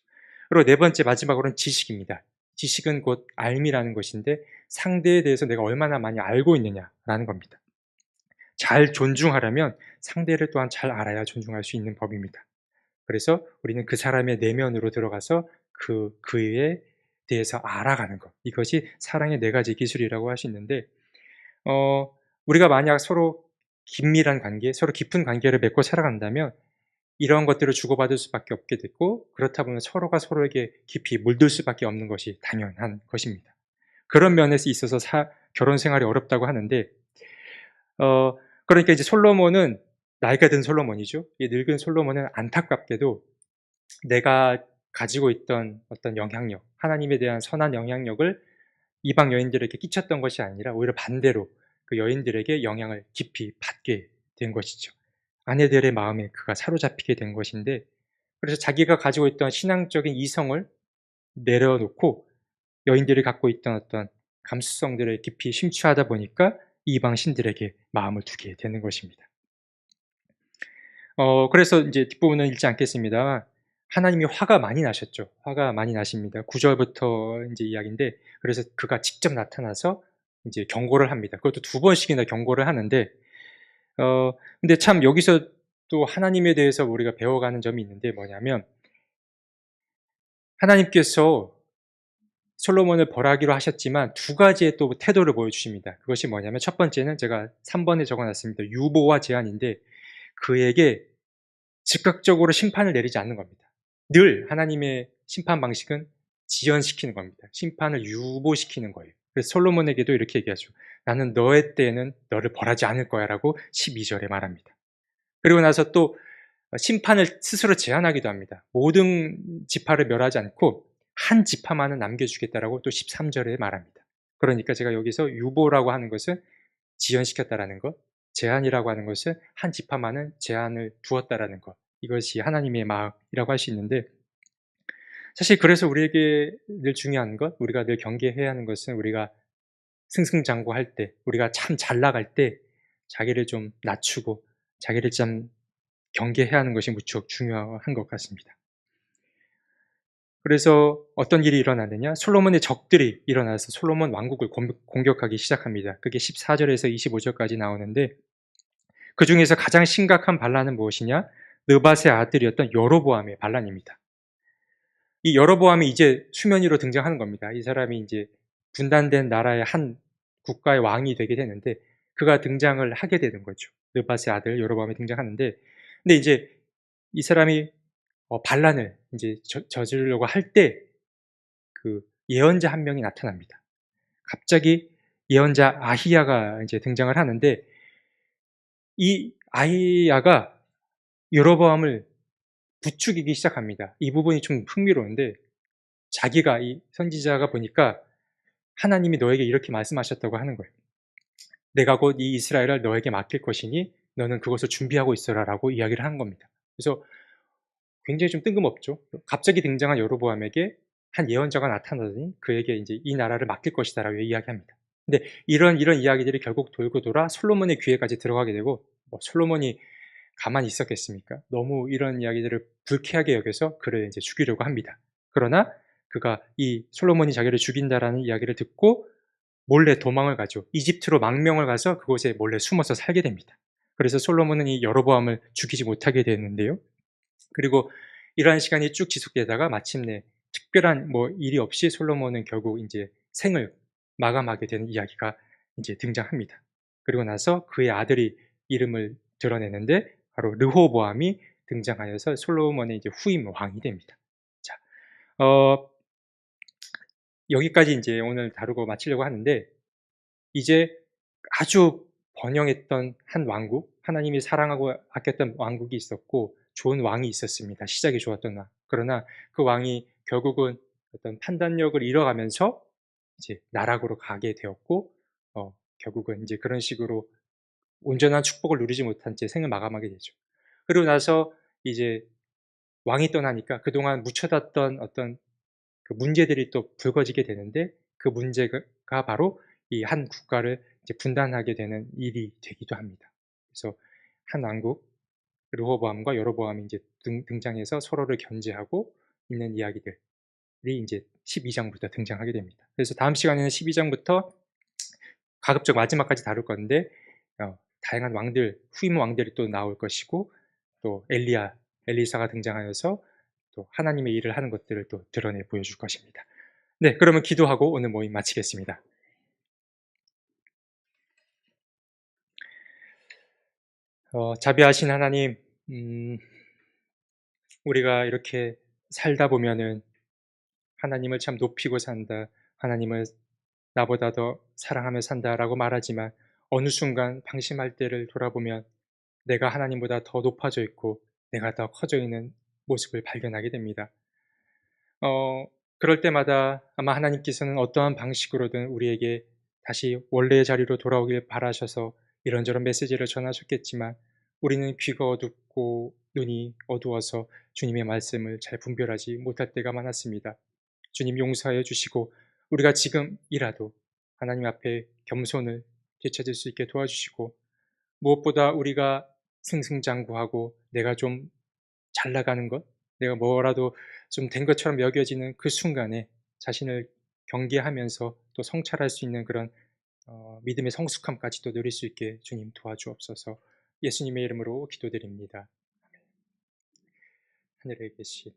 그리고 네 번째, 마지막으로는 지식입니다. 지식은 곧 알미라는 것인데, 상대에 대해서 내가 얼마나 많이 알고 있느냐라는 겁니다. 잘 존중하려면 상대를 또한 잘 알아야 존중할 수 있는 법입니다. 그래서 우리는 그 사람의 내면으로 들어가서 그에 대해서 알아가는 것, 이것이 사랑의 네 가지 기술이라고 할 수 있는데, 우리가 만약 서로 긴밀한 관계, 서로 깊은 관계를 맺고 살아간다면 이런 것들을 주고받을 수밖에 없게 됐고, 그렇다 보면 서로가 서로에게 깊이 물들 수밖에 없는 것이 당연한 것입니다. 그런 면에서 있어서 결혼 생활이 어렵다고 하는데, 어, 그러니까 이제 솔로몬은, 나이가 든 솔로몬이죠. 이 늙은 솔로몬은 안타깝게도 내가 가지고 있던 어떤 영향력, 하나님에 대한 선한 영향력을 이방 여인들에게 끼쳤던 것이 아니라 오히려 반대로 그 여인들에게 영향을 깊이 받게 된 것이죠. 아내들의 마음에 그가 사로잡히게 된 것인데, 그래서 자기가 가지고 있던 신앙적인 이성을 내려놓고 여인들이 갖고 있던 어떤 감수성들을 깊이 심취하다 보니까 이방 신들에게 마음을 두게 되는 것입니다. 그래서 이제 뒷부분은 읽지 않겠습니다. 하나님이 화가 많이 나셨죠. 화가 많이 나십니다. 9절부터 이제 이야기인데, 그래서 그가 직접 나타나서 이제 경고를 합니다. 그것도 두 번씩이나 경고를 하는데, 근데 참 여기서 또 하나님에 대해서 우리가 배워가는 점이 있는데, 뭐냐면 하나님께서 솔로몬을 벌하기로 하셨지만 두 가지의 또 태도를 보여주십니다. 그것이 뭐냐면, 첫 번째는 제가 3번에 적어놨습니다. 유보와 제한인데, 그에게 즉각적으로 심판을 내리지 않는 겁니다. 늘 하나님의 심판 방식은 지연시키는 겁니다. 심판을 유보시키는 거예요. 그래서 솔로몬에게도 이렇게 얘기하죠. 나는 너의 때에는 너를 벌하지 않을 거야 라고 12절에 말합니다. 그리고 나서 또 심판을 스스로 제한하기도 합니다. 모든 지파를 멸하지 않고 한 지파만은 남겨주겠다라고 또 13절에 말합니다. 그러니까 제가 여기서 유보라고 하는 것은 지연시켰다라는 것, 제한이라고 하는 것은 한 지파만은 제한을 두었다라는 것, 이것이 하나님의 마음이라고 할 수 있는데, 사실 그래서 우리에게 늘 중요한 것, 우리가 늘 경계해야 하는 것은, 우리가 승승장구할 때, 우리가 참 잘 나갈 때 자기를 좀 낮추고 자기를 좀 경계해야 하는 것이 무척 중요한 것 같습니다. 그래서 어떤 일이 일어나느냐, 솔로몬의 적들이 일어나서 솔로몬 왕국을 공격하기 시작합니다. 그게 14절에서 25절까지 나오는데, 그 중에서 가장 심각한 반란은 무엇이냐, 느밧의 아들이었던 여로보암의 반란입니다. 이 여로보암이 이제 수면 위로 등장하는 겁니다. 이 사람이 이제 분단된 나라의 한 국가의 왕이 되게 되는데, 그가 등장을 하게 되는 거죠. 느밧의 아들 여로보암이 등장하는데, 근데 이제 이 사람이 반란을 이제 저지르려고 할 때 그 예언자 한 명이 나타납니다. 갑자기 예언자 아히야가 이제 등장을 하는데, 이 아히야가 여로보암을 부추기기 시작합니다. 이 부분이 좀 흥미로운데, 자기가, 이 선지자가 보니까 하나님이 너에게 이렇게 말씀하셨다고 하는 거예요. 내가 곧 이 이스라엘을 너에게 맡길 것이니 너는 그것을 준비하고 있어라 라고 이야기를 한 겁니다. 그래서 굉장히 좀 뜬금없죠. 갑자기 등장한 여로보암에게 한 예언자가 나타나더니 그에게 이제 이 나라를 맡길 것이다 라고 이야기합니다. 근데 이런 이야기들이 결국 돌고 돌아 솔로몬의 귀에까지 들어가게 되고, 솔로몬이 가만히 있었겠습니까? 너무 이런 이야기들을 불쾌하게 여겨서 그를 이제 죽이려고 합니다. 그러나 그가 이 솔로몬이 자기를 죽인다라는 이야기를 듣고 몰래 도망을 가죠. 이집트로 망명을 가서 그곳에 몰래 숨어서 살게 됩니다. 그래서 솔로몬은 이 여로보암을 죽이지 못하게 되는데요. 그리고 이러한 시간이 쭉 지속되다가 마침내 특별한 일이 없이 솔로몬은 결국 이제 생을 마감하게 되는 이야기가 이제 등장합니다. 그리고 나서 그의 아들이 이름을 드러내는데, 바로 르호보암이 등장하여서 솔로몬의 이제 후임 왕이 됩니다. 자, 여기까지 이제 오늘 다루고 마치려고 하는데, 이제 아주 번영했던 한 왕국, 하나님이 사랑하고 아꼈던 왕국이 있었고 좋은 왕이 있었습니다. 시작이 좋았던 왕. 그러나 그 왕이 결국은 어떤 판단력을 잃어가면서 이제 나락으로 가게 되었고 결국은 이제 그런 식으로 온전한 축복을 누리지 못한 채 생을 마감하게 되죠. 그리고 나서 이제 왕이 떠나니까 그동안 묻혀놨던 어떤 그 문제들이 또 불거지게 되는데, 그 문제가 바로 이 한 국가를 이제 분단하게 되는 일이 되기도 합니다. 그래서 한 왕국 르호보암과 여로보암이 이제 등장해서 서로를 견제하고 있는 이야기들이 이제 12장부터 등장하게 됩니다. 그래서 다음 시간에는 12장부터 가급적 마지막까지 다룰 건데 다양한 왕들, 후임 왕들이 또 나올 것이고, 또 엘리사가 등장하여서 또 하나님의 일을 하는 것들을 또 드러내 보여줄 것입니다. 네, 그러면 기도하고 오늘 모임 마치겠습니다. 자비하신 하나님, 우리가 이렇게 살다 보면은 하나님을 참 높이고 산다, 하나님을 나보다 더 사랑하며 산다라고 말하지만 어느 순간 방심할 때를 돌아보면 내가 하나님보다 더 높아져 있고 내가 더 커져 있는 모습을 발견하게 됩니다. 어, 그럴 때마다 아마 하나님께서는 어떠한 방식으로든 우리에게 다시 원래의 자리로 돌아오길 바라셔서 이런저런 메시지를 전하셨겠지만, 우리는 귀가 어둡고 눈이 어두워서 주님의 말씀을 잘 분별하지 못할 때가 많았습니다. 주님 용서하여 주시고 우리가 지금이라도 하나님 앞에 겸손을 되찾을 수 있게 도와주시고, 무엇보다 우리가 승승장구하고 내가 좀 잘 나가는 것, 내가 뭐라도 좀 된 것처럼 여겨지는 그 순간에 자신을 경계하면서 또 성찰할 수 있는 그런 믿음의 성숙함까지도 누릴 수 있게 주님 도와주옵소서. 예수님의 이름으로 기도드립니다. 하늘에 계신